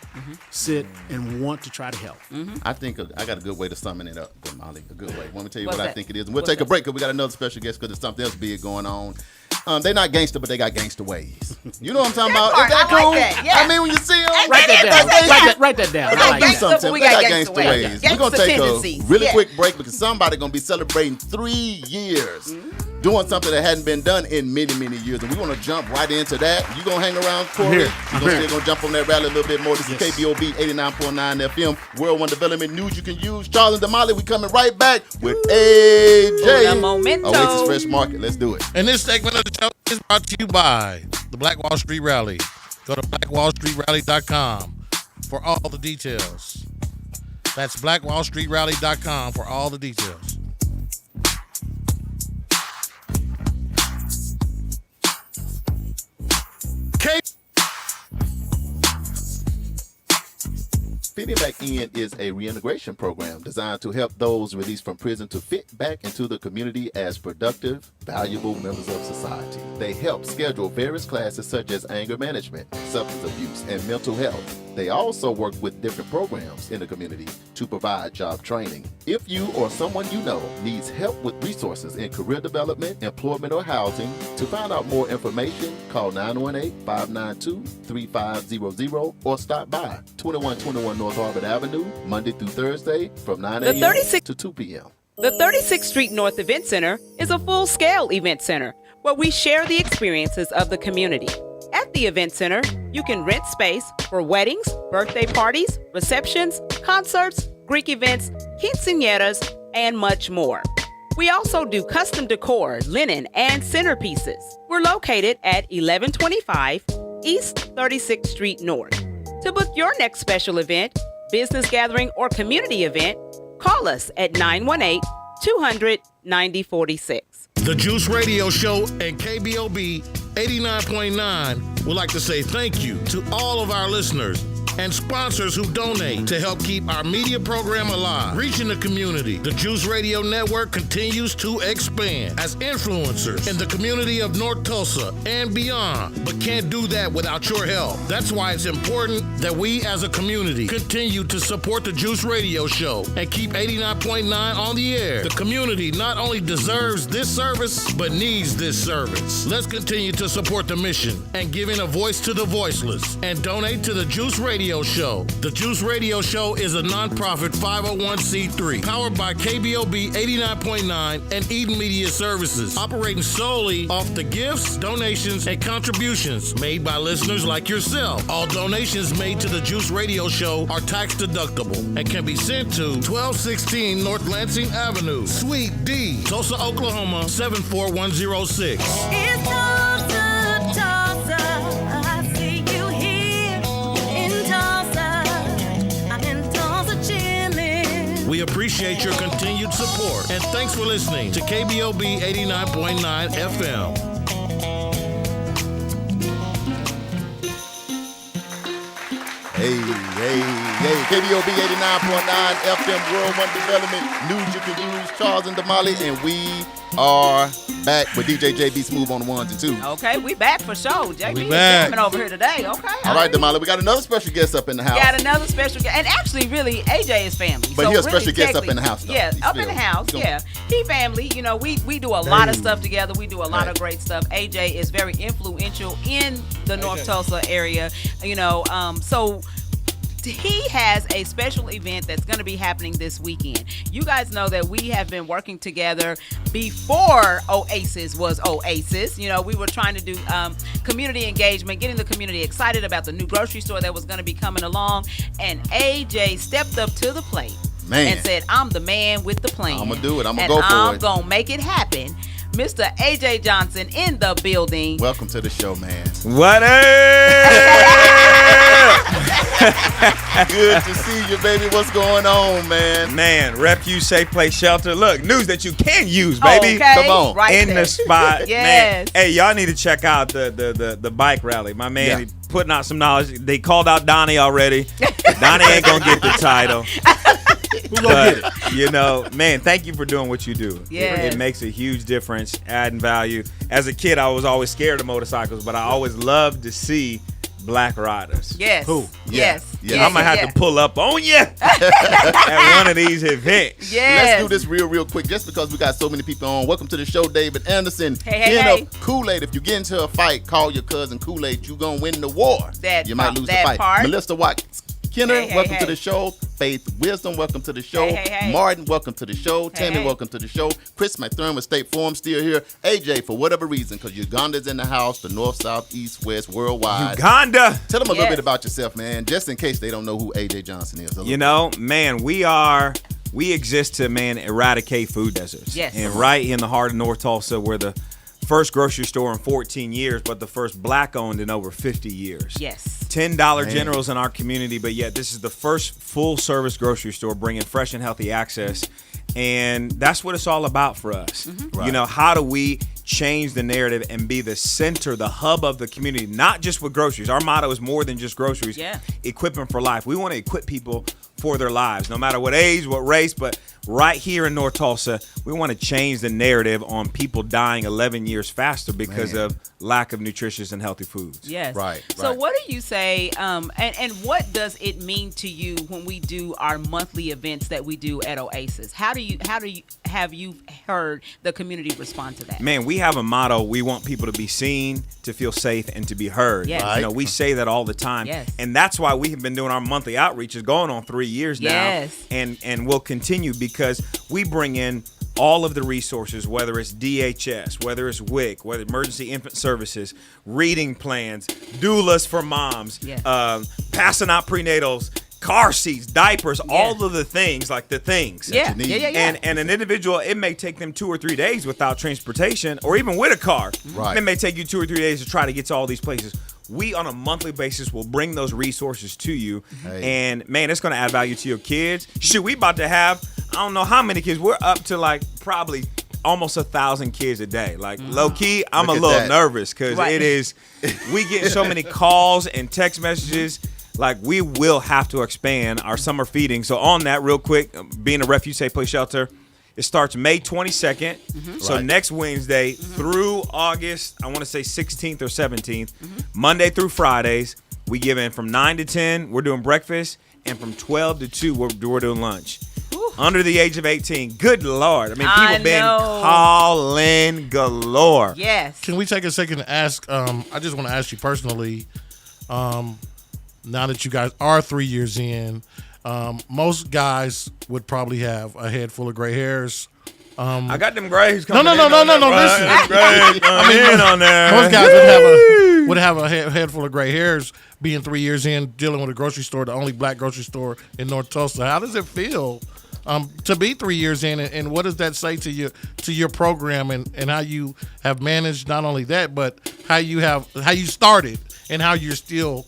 sit, and want to try to help. I think I got a good way to summon it up, Damali. A good way. Let me tell you What's what I that? think it is. And we'll What's take a that? break because we got another special guest because there's something else big going on. They're not gangster, but they got gangster ways. You know what I'm talking about? part, Is that I like cool? that, yeah. I mean, when you see them, Write that down. Write that down. We're I gonna like do that. something. But we They got got gangster gangster ways. ways. We're gonna Gangster take tendencies. a really Yeah. quick break because somebody gonna be celebrating 3 years doing something that hadn't been done in many, many years, and we want to jump right into that. You gonna hang around, Corey? I'm You here. gonna jump on that rally a little bit more. This is KBOB 89.9 FM. World One Development News you can use. Charles and Damali, we coming right back with AJ. Una momento. Oasis Fresh Market. Let's do it. And this segment of the show is brought to you by the Black Wall Street Rally. Go to blackwallstreetrally.com for all the details. That's blackwallstreetrally.com for all the details. Fitting Back In is a reintegration program designed to help those released from prison to fit back into the community as productive, valuable members of society. They help schedule various classes such as anger management, substance abuse, and mental health. They also work with different programs in the community to provide job training. If you or someone you know needs help with resources in career development, employment, or housing, to find out more information, call 918-592-3500 or stop by 2121 North Harvard Avenue, Monday through Thursday from 9 a.m. to 2 p.m. The 36th Street North Event Center is a full-scale event center where we share the experiences of the community. At the event center, you can rent space for weddings, birthday parties, receptions, concerts, Greek events, quinceañeras, and much more. We also do custom decor, linen, and centerpieces. We're located at 1125 East 36th Street North. To book your next special event, business gathering, or community event, call us at 918-200-9046. The Juice Radio Show and KBOB 89.9 would like to say thank you to all of our listeners and sponsors who donate to help keep our media program alive, reaching the community. The Juice Radio Network continues to expand as influencers in the community of North Tulsa and beyond, but can't do that without your help. That's why it's important that we as a community continue to support the Juice Radio Show and keep 89.9 on the air. The community not only deserves this service, but needs this service. Let's continue to support the mission and giving a voice to the voiceless and donate to the Juice Radio Show. The Juice Radio Show is a nonprofit 501c3 powered by KBOB 89.9 and Eden Media Services, operating solely off the gifts, donations, and contributions made by listeners like yourself. All donations made to the Juice Radio Show are tax deductible and can be sent to 1216 North Lansing Avenue, Suite D, Tulsa, Oklahoma 74106. It's Tulsa, Tulsa. I see you here in Tulsa. I'm in Tulsa chillin'. We appreciate your continued support and thanks for listening to KBOB 89.9 FM. Hey, KBOB 89.9 FM World One Development News you can use. Charles and Damali, and we are back with DJ JB Smooth on the ones and twos. Okay, we back for sure. JB We is back. jamming over here today. Okay. All right, Damali, we got another special guest up in the house. Got another special guest, and actually, really, AJ is family. But so he a really, special guest up technically- in the house, though. Yeah, He's up in still- the house. he's Yeah, he family. You know, we do a lot of stuff together. We do a lot Hey. of great stuff. AJ is very influential in the North Tulsa area. You know, so. He has a special event that's going to be happening this weekend. You guys know that we have been working together before Oasis was Oasis. You know, we were trying to do community engagement, getting the community excited about the new grocery store that was going to be coming along. And AJ stepped up to the plate and said, I'm the man with the plan. I'm going to do it. I'm going and to go for I'm it. going to make it happen. Mr. AJ Johnson in the building. Welcome to the show, man. What up? Good to see you, baby. What's going on, man? Man, refuse, safe place, shelter. Look, news that you can use, baby. Okay, Come on. right in there. the spot. Yes. Man. Hey, y'all need to check out the bike rally. My man Yeah. putting out some knowledge. They called out Donnie already. Donnie ain't gonna get the title. Who gonna get it? But, you know, man, thank you for doing what you do. Yes. It makes a huge difference, adding value. As a kid, I was always scared of motorcycles, but I always loved to see black riders. Yes. Who? Yes. Yeah. Yes. I'm gonna have Yeah. to pull up on you at one of these events. Yes. Let's do this real quick, just because we got so many people on. Welcome to the show, David Anderson. Hey. Kool-Aid. If you get into a fight, call your cousin Kool-Aid. You gonna win the war. You might lose the that fight. part. Melissa Watkins Kenner, Hey, welcome to hey. the show. Faith Wisdom, welcome to the show. Hey. Martin, welcome to the show. Tammy, hey. welcome to the show. Chris McThurn with State Farm still here. AJ, for whatever reason, because Uganda's in the house, the north, south, east, west, worldwide. Uganda. Tell them a little Yes. bit about yourself, man, just in case they don't know who AJ Johnson is. You know, man, we exist to, man, eradicate food deserts. Yes. And right in the heart of North Tulsa, we're the first grocery store in 14 years, but the first black-owned in over 50 years. Yes. $10 generals in our community, but yet this is the first full-service grocery store bringing fresh and healthy access. And that's what it's all about for us. Mm-hmm. You know, how do we change the narrative and be the center, the hub of the community, not just with groceries. Our motto is more than just groceries. Yeah. Equip for life. We want to equip people for their lives, no matter what age, what race, but right here in North Tulsa, we want to change the narrative on people dying 11 years faster because of lack of nutritious and healthy foods. Yes. Right, So right. what do you say, and what does it mean to you when we do our monthly events that we do at Oasis? Have you heard the community respond to that? Man, we have a motto. We want people to be seen, to feel safe, and to be heard. Yes. Right. You know, we say that all the time. Yes. And that's why we have been doing our monthly outreaches going on 3 years now. Yes. And we'll continue because we bring in all of the resources, whether it's DHS, whether it's WIC, whether Emergency Infant Services, reading plans, doulas for moms, Yes. passing out prenatals, car seats, diapers, all of the things, like the things. Yeah. you need. Yeah. And an individual, it may take them 2 or 3 days without transportation or even with a car. Right. It may take you 2 or 3 days to try to get to all these places. We, on a monthly basis, will bring those resources to you. Hey. And, man, it's going to add value to your kids. Shoot, we about to have, I don't know how many kids. We're up to, like, probably almost 1,000 kids a day. Like, low-key, I'm Look a at little that. nervous because Right. it is, we get so many calls and text messages. Like, we will have to expand our summer feeding. So on that, real quick, being a refuge safe place shelter, it starts May 22nd. So Right. next Wednesday through August, I want to say 16th or 17th, Monday through Fridays, we give in from 9 to 10, we're doing breakfast, and from 12 to 2, we're doing lunch. Under the age of 18. Good Lord. I mean, I people been know. calling galore. Yes. Can we take a second to ask? I just want to ask you personally. Now that you guys are 3 years in, most guys would probably have a head full of gray hairs. I got them grays No, coming no, in no, on no, that, no. right? Listen, Grays coming in on there. most guys would have a head full of gray hairs. Being 3 years in, dealing with a grocery store, the only black grocery store in North Tulsa. How does it feel to be 3 years in, and what does that say to your program and how you have managed not only that, but how you started and how you're still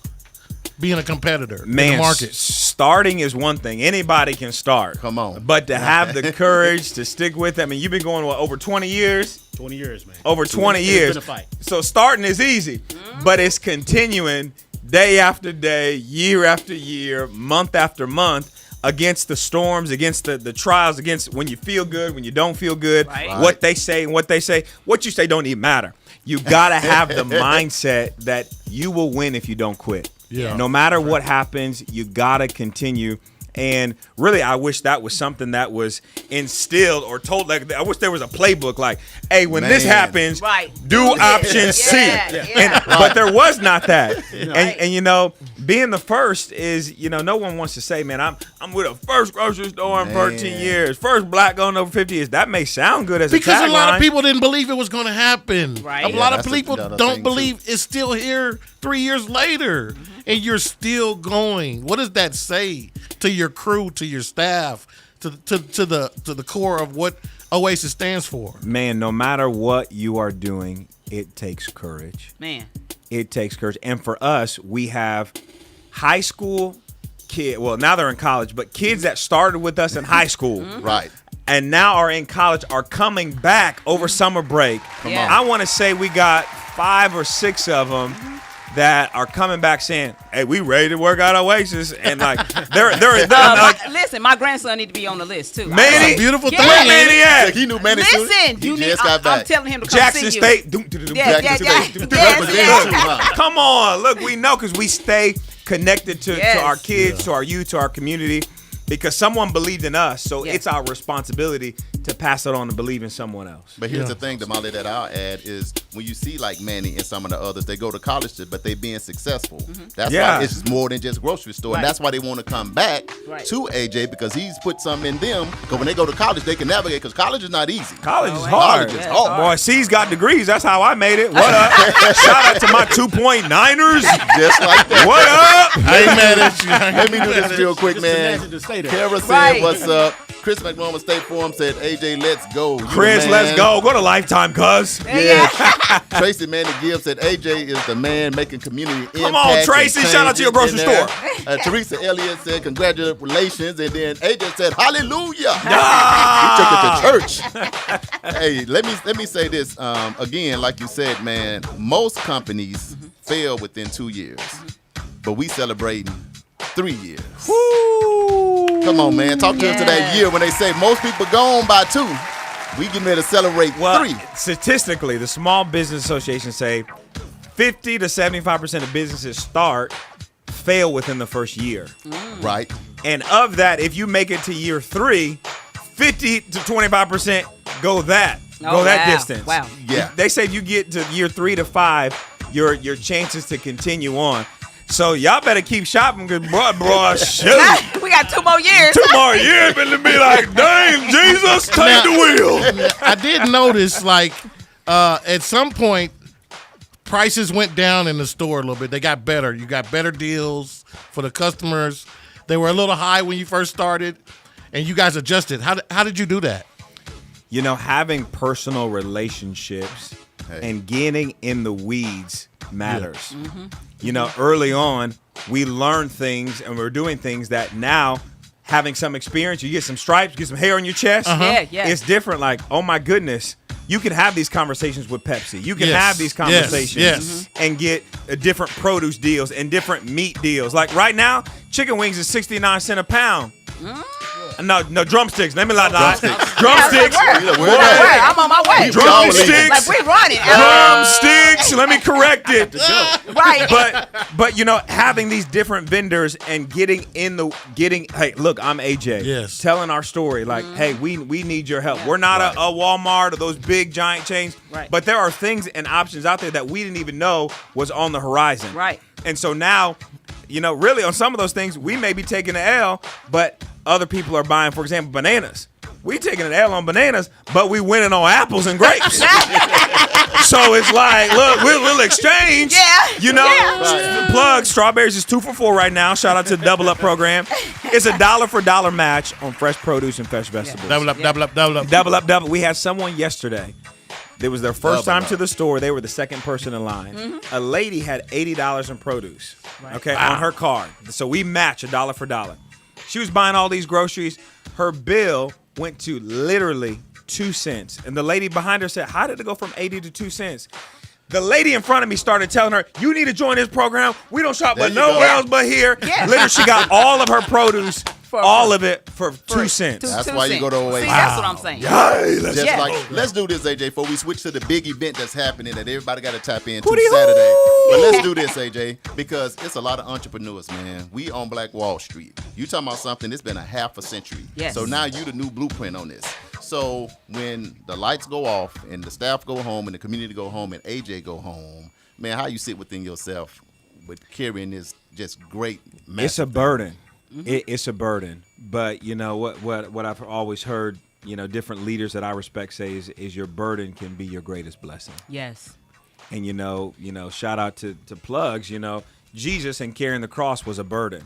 being a competitor in the market? Starting is one thing. Anybody can start. Come on. But to have the courage to stick with it. I mean, you've been going, over 20 years? 20 years, man. Over 20 It's years. been a fight. So starting is easy, but it's continuing day after day, year after year, month after month, against the storms, against the trials, against when you feel good, when you don't feel good, Right. what they say and what they say. What you say don't even matter. You got to have the mindset that you will win if you don't quit. Yeah. No matter what happens, you got to continue. And really, I wish that was something that was instilled or told. Like, I wish there was a playbook. Like, hey, when this Man. happens, Right. do Do this. option C. Yeah. But there was not that. Right. And you know, being the first is, you know, no one wants to say, man, I'm with a first grocery store in 13 years, first black owned over 50 years. That may sound good as Because a a lot tagline. of people didn't believe it was going to happen. Right. A Yeah, lot of that's people another don't thing, believe it's still here 3 years later, and you're still going. What does that say to your crew, to your staff, to the core of what Oasis stands for? Man, no matter what you are doing, it takes courage. Man. It takes courage. And for us, we have high school kids. Well, now they're in college, but kids that started with us in high school. Right. And now are in college are coming back over summer break. Yeah. I want to say we got 5 or 6 of them that are coming back saying, "Hey, we ready to work out Oasis," and like they're like, listen, my grandson need to be on the list too. Manny, That's a beautiful Yeah. thing. where ain't it? Manny at? He knew Manny Listen, He you need. just got I'm back. telling him to come Jackson see State. you. Yeah. Yeah, Jackson yeah, State. yeah. Represent Yes, too, yes. huh? Come on, look, we know because we stay connected to Yes. our kids, to our youth, to our community, because someone believed in us. So Yes. it's our responsibility to pass it on and believe in someone else. But here's the thing, Damali, that I'll add is when you see like Manny and some of the others, they go to college, but they being successful. That's Yeah. why it's more than just grocery store. And Right. that's why they want to come back Right. to AJ because he's put something in them. Because when they go to college, they can navigate because college is not easy. College Oh, is yeah. hard. College is Yeah, hard. Boy, C's got degrees. That's how I made it. What up? Shout out to my 2.9ers. Just like that. What up? I ain't mad at you. Let me do this real quick, Just man. imagine to say that. Kara said, Right. "What's up?" Chris McMahon State Forum said, "AJ, let's go." You the Chris, man. let's go. Go to Lifetime, cuz. Yeah. Tracy Manny Gibbs said, "AJ is the man making community impact." Come on, Tracy. and Shout out to your changes grocery in store. there. Teresa Elliott said, "Congratulations," and then AJ said, "Hallelujah." Ah. He took it to church. Hey, let me say this again. Like you said, man, most companies fail within 2 years, but we celebrating 3 years. Come on, man. Talk to us to that year when they say most people gone by 2. We getting ready to celebrate Well, 3. statistically, the Small Business Association say 50 to 75% of businesses fail within the first year. Right. And of that, if you make it to year 3, 50 to 25% go that Oh, wow. distance. Wow. Yeah. They say if you get to year 3 to 5, your chances to continue on. So y'all better keep shopping because bro, shoot. We got 2 more years. 2 more years, but to be like, dang, Jesus, take the wheel. I did notice, like, at some point, prices went down in the store a little bit. They got better. You got better deals for the customers. They were a little high when you first started, and you guys adjusted. How did you do that? You know, having personal relationships and getting in the weeds matters. You know, early on, we learned things and we're doing things that now, having some experience, you get some stripes, get some hair on your chest. Yeah. It's different. Like, oh my goodness, you can have these conversations with Pepsi. You can Yes. have these conversations Yes. and get different produce deals and different meat deals. Like right now, chicken wings is 69 cents a pound. No, drumsticks. Let me not lie. Drumsticks. Yeah, we're Wait, there. I'm on my way. Drumsticks. Like we running. Drumsticks. Let me correct it. Right. But you know, having these different vendors and getting. Hey, look, I'm AJ. Yes. Telling our story, like, hey, we need your help. We're not a Walmart or those big giant chains. Right. But there are things and options out there that we didn't even know was on the horizon. Right. And so now, you know, really on some of those things, we may be taking an L, but other people are buying, for example, bananas. We taking an L on bananas, but we winning on apples and grapes. So it's like, look, we'll exchange. Yeah. You know, Yeah. plug strawberries is 2 for $4 right now. Shout out to the Double Up program. It's a dollar for dollar match on fresh produce and fresh vegetables. Double up, double up, double up. Double up, double. We had someone yesterday. It was their first Double time up. to the store. They were the second person in line. A lady had $80 in produce, okay, on her card. So we match a dollar for dollar. She was buying all these groceries. Her bill went to literally 2 cents. And the lady behind her said, how did it go from 80 to 2 cents? The lady in front of me started telling her, you need to join this program. We don't shop There but you nowhere go. else but here. Yeah. Literally, she got all of her produce, all of it for 2 cents. That's why you go to Oasis. See, that's what I'm saying. Just Yeah. like, let's do this, AJ, before we switch to the big event that's happening that everybody got to tap into Hootie-hoo! Saturday. But let's do this, AJ, because it's a lot of entrepreneurs, man. We on Black Wall Street. You talking about something that's been a half a century. Yes. So now you the new blueprint on this. So when the lights go off and the staff go home and the community go home and AJ go home, man, how you sit within yourself with carrying this just great message? It's a burden. It's a burden. But you know what I've always heard, you know, different leaders that I respect say is your burden can be your greatest blessing. Yes. And you know, shout out to plugs, you know, Jesus and carrying the cross was a burden.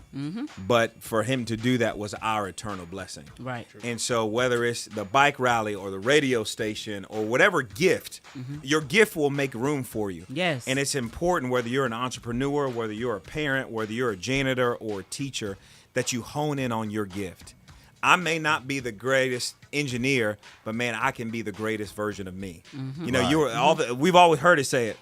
But for him to do that was our eternal blessing. Right. And so whether it's the bike rally or the radio station or whatever gift, your gift will make room for you. Yes. And it's important whether you're an entrepreneur, whether you're a parent, whether you're a janitor or a teacher, that you hone in on your gift. I may not be the greatest engineer, but man, I can be the greatest version of me. You know, we've always heard it say it.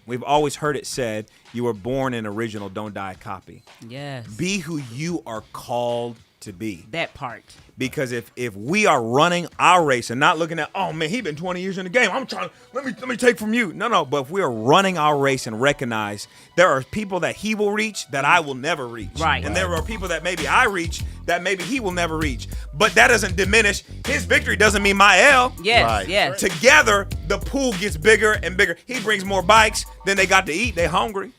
We've always heard it said, you were born an original, don't die a copy. Yes. Be who you are called to be. That part. Because if we are running our race and not looking at, oh man, he been 20 years in the game, I'm trying, let me take from you. No, but if we are running our race and recognize there are people that he will reach that I will never reach. Right. And there are people that maybe I reach that maybe he will never reach. But that doesn't diminish his victory, doesn't mean my L. Yes, Right. yes. Together, the pool gets bigger and bigger. He brings more bikes than they got to eat. They hungry.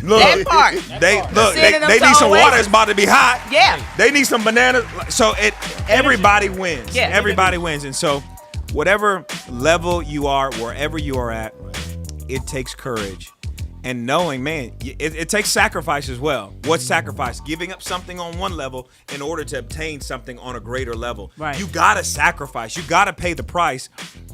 Look, that part. They Sending them they to need some Oasis. water. It's about to be hot. Yeah. They need some bananas. So everybody wins. Yeah. Everybody wins. And so whatever level you are, wherever you are at, it takes courage. And knowing, man, it takes sacrifice as well. What's sacrifice? Giving up something on one level in order to obtain something on a greater level. Right. You gotta sacrifice. You gotta pay the price.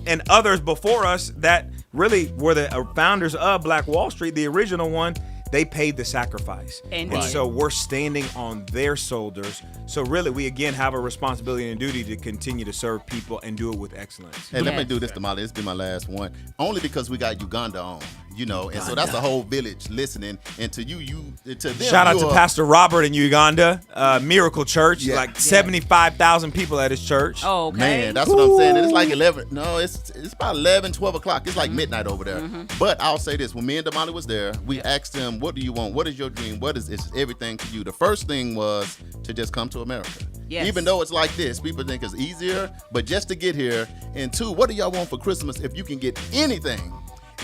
And others before us that really were the founders of Black Wall Street, the original one, they paid the sacrifice. Indeed. And so we're standing on their shoulders. So really, we again have a responsibility and duty to continue to serve people and do it with excellence. Hey, let me Yes. do this, Damali. This be my last one. Only because we got Uganda on, and so that's the whole village listening. And to to them, Shout out to you're- Pastor Robert in Uganda, Miracle Church, Yeah. like 75,000 people at his church. Oh, okay. Man, that's what I'm saying. And it's like 11. No, it's about 11, 12 o'clock. It's like midnight over there. But I'll say this. When me and Damali was there, we asked him, what do you want? What is your dream? What is it's everything to you? The first thing was to just come to America. Yes. Even though it's like this, people think it's easier, but just to get here. And two, what do y'all want for Christmas if you can get anything?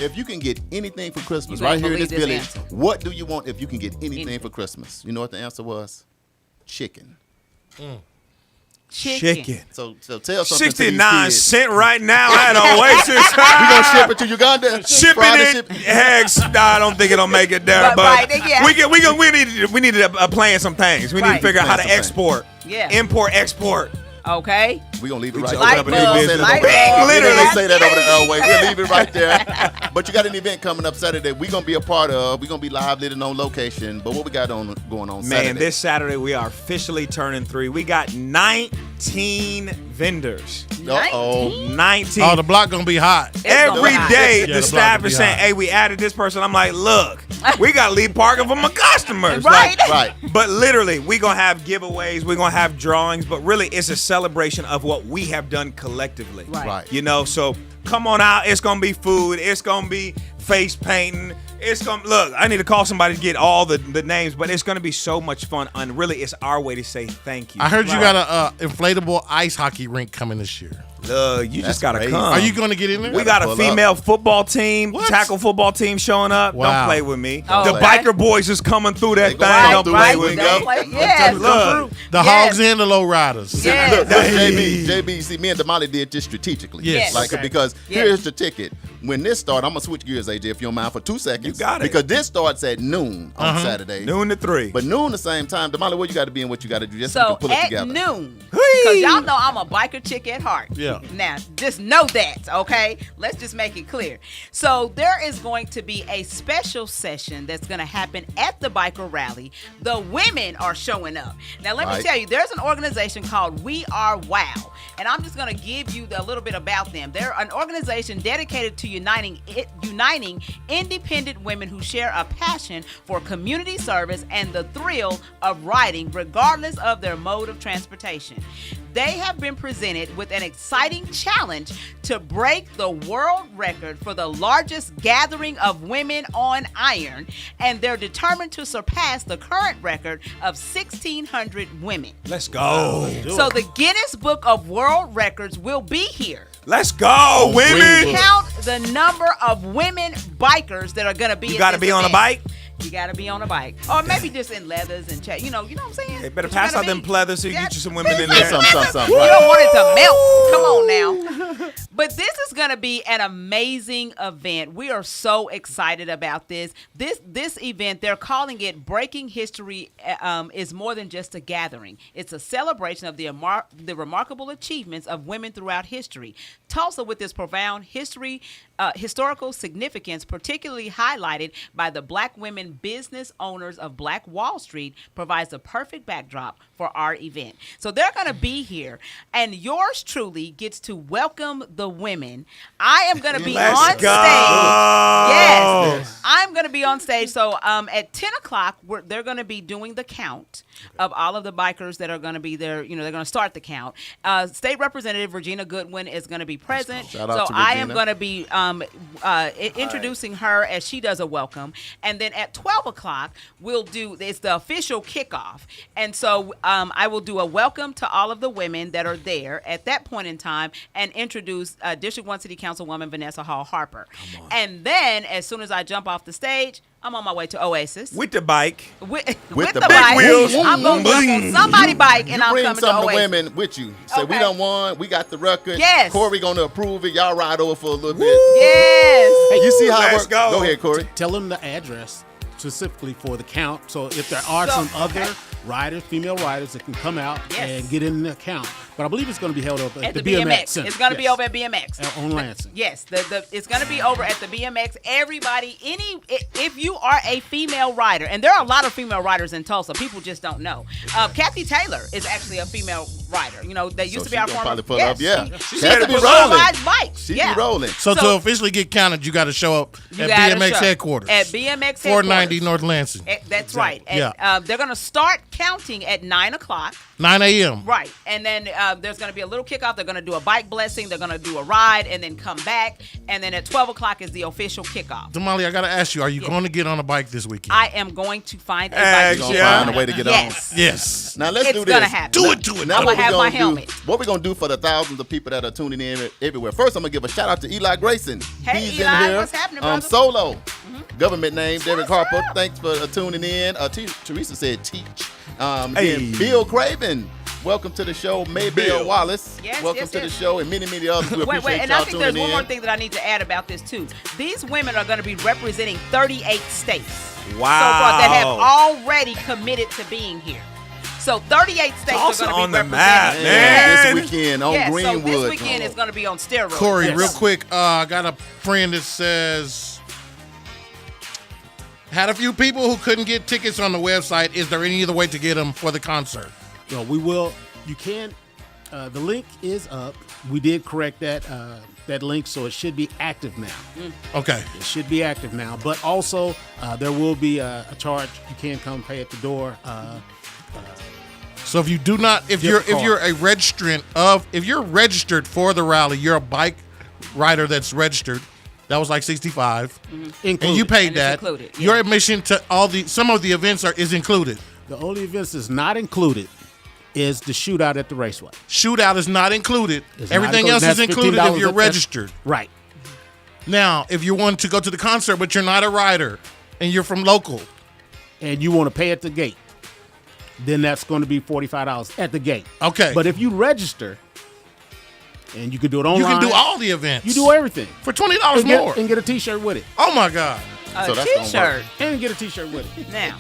If you can get anything for Christmas You right ain't here in this believe this village, answer. what do you want if you can get anything for Christmas? You know what the answer was? Chicken. Chicken. So tell something to these 69 kids. cents right now at Oasis. We gonna ship it to Uganda. Shipping Friday it, ship- hex. Nah, I don't think it'll make it there. But But right, yeah. we need to plan some things. We need to Right. figure out how to Plan some export, Yeah. import, export. Okay. We gonna leave it We right just there. open We up a don't new say that business. over the- Light bulb. we don't Literally. say that over the airway. We'll leave it right there. But you got an event coming up Saturday. We gonna be a part of. We gonna be live, lit, and on location. But what we got going on Saturday? Man, this Saturday we are officially turning 3. We got 19 vendors. Uh-oh. 19. Oh, the block gonna be hot. It's gonna Every be hot. day, Yeah, the the staff block is will be saying, hot. hey, we added this person. I'm like, look, we got to leave parking for my customers. Right. Right. But literally, we're going to have giveaways. We're going to have drawings. But really, it's a celebration of what we have done collectively. Right. Right. You know, so come on out. It's going to be food. It's going to be face painting. It's going to, look, I need to call somebody to get all the names. But it's going to be so much fun. And really, it's our way to say thank you. I heard you got a inflatable ice hockey rink coming this year. You That's just got to crazy. come. Are you going to get in there? We got a Pull female football team, What? tackle football team showing up. Wow. Don't play with me. Oh, the okay. biker boys is coming through that They thing. gonna Don't come play through. with me. Don't play. Yes. Look, The Yes. hogs and the low riders. Yes. Look, JB, see, me and Damali did this strategically. Yes. Like, Okay. because Yes. here's the ticket. When this starts, I'm going to switch gears, AJ, if you don't mind, for 2 seconds. You got it. Because this starts at noon on Saturday. noon to 3. But noon the same time. Damali, what you got to be and what you got to do just so we So can pull it at together. noon, Whee! because y'all know I'm a biker chick at heart. Yeah. Now, just know that, okay? Let's just make it clear. So there is going to be a special session that's going to happen at the biker rally. The women are showing up. Now, let me Right. tell you, there's an organization called We Are WOW, and I'm just going to give you a little bit about them. They're an organization dedicated to uniting independent women who share a passion for community service and the thrill of riding regardless of their mode of transportation. They have been presented with an exciting challenge to break the world record for the largest gathering of women on iron, and they're determined to surpass the current record of 1,600 women. Let's go. So the Guinness Book of World Records will be here. Let's go, women. Greenwood. Count the number of women bikers that are going to be. You got got to to be on a bike. You got to be on a bike, or maybe just in leathers and you know what I'm saying. They better But you pass gotta out them be- pleathers so you Yeah, get you some women in please. there. Some. You Right. don't want it to melt. Come on now. But this is going to be an amazing event. We are so excited about this. This event, they're calling it Breaking History, is more than just a gathering. It's a celebration of the remarkable achievements of women throughout history. Tulsa, with its profound historical significance, particularly highlighted by the Black women business owners of Black Wall Street, provides a perfect backdrop for our event. So they're going to be here, and yours truly gets to welcome the women. I am going to be Let's on go. stage. Yes, I going to be on stage. So at 10 o'clock, they're going to be doing the count of all of the bikers that are going to be there. You know, they're going to start the count. State Representative Regina Goodwin is going to be present. Shout out So to I am Regina. going to be introducing her as she does a welcome. And then at 12 o'clock, it's the official kickoff. And so I will do a welcome to all of the women that are there at that point in time and introduce District 1 City Councilwoman Vanessa Hall Harper. And then as soon as I jump off the stage, I'm on my way to Oasis. With the bike. With the the big bike. wheels. I'm going to jump on somebody's bike and You I'm bring coming some to of the Oasis. women with you. Say, we Okay. done won. We got the record. Yes. Corey gonna approve it. Y'all ride over for a little bit. Yes. Hey, you see how it Let's works? go. Go ahead, Corey. Tell them the address specifically for the count. So if there are some other riders, female riders that can come out Yes. and get in the count. But I believe it's going to be held up at, At the the BMX BMX. Center. It's going to be Yes. over at BMX. On Lansing. Yes, it's going to be over at the BMX. Everybody, if you are a female rider, and there are a lot of female riders in Tulsa, people just don't know. Kathy Taylor is actually a female rider. You know, that used So to she be our gonna former. probably put up, yeah. She Kathy be she rolling. rides bikes. She yeah. be rolling. So to officially get counted, you got to show up You at gotta BMX show. headquarters. At BMX 490 headquarters. North Lansing. That's right. And, Yeah. they're going to start counting at 9 o'clock. 9 a.m. Right. And then there's going to be a little kickoff. They're going to do a bike blessing. They're going to do a ride and then come back. And then at 12 o'clock is the official kickoff. Damali, I got to ask you, are you going to get on a bike this weekend? I am going to find a Heck bike. Gonna yeah. find a way to get Yes. yes. on. Now let's It's do this. gonna happen. Do it, do it. Now I'm what gonna have we my gonna helmet. do? What we gonna do for the thousands of people that are tuning in everywhere? First, I'm gonna give a shout out to Eli Grayson. Hey, He's Eli, in here. what's happening, brother? Solo. Government name Derek Harper. up? Thanks for tuning in. Teresa said teach. Hey. Then Bill Craven. Welcome to the show, Maybelle Wallace. Yes, welcome yes, to yes. the show, and many, many others. We Wait, appreciate and y'all I think there's tuning one in. more thing that I need to add about this too. These women are going to be representing 38 states. Wow. So far that have already committed to being here. So 38 states Tulsa are going to on be the map, represented. man. This weekend on Yes, so Greenwood. this weekend is going to be on steroids. Corey, Yes. real quick, I got a friend that says, had a few people who couldn't get tickets on the website. Is there any other way to get them for the concert? Well, we will. You can. The link is up. We did correct that link, so it should be active now. Okay. It should be active now. But also, there will be a charge. You can come pay at the door. So if you do not, if you're a registrant if you're registered for the rally, you're a bike rider that's registered. That was like $65, and you paid And it's that. included, yeah. Your admission to some of the events is included. The only events that's not included is the shootout at the raceway. Shootout is not included. It's not Everything included. else is That's included if $15. you're That's- registered. Right. Now, if you want to go to the concert but you're not a rider and you're from local, And you want to pay at the gate, then that's going to be $45 at the gate. Okay. But if you register, and you can do it online. you can do all the events. You do everything. for $20 more. And get a T-shirt with it. Oh my God. A So that's gonna t-shirt. And get a T-shirt with it. Now,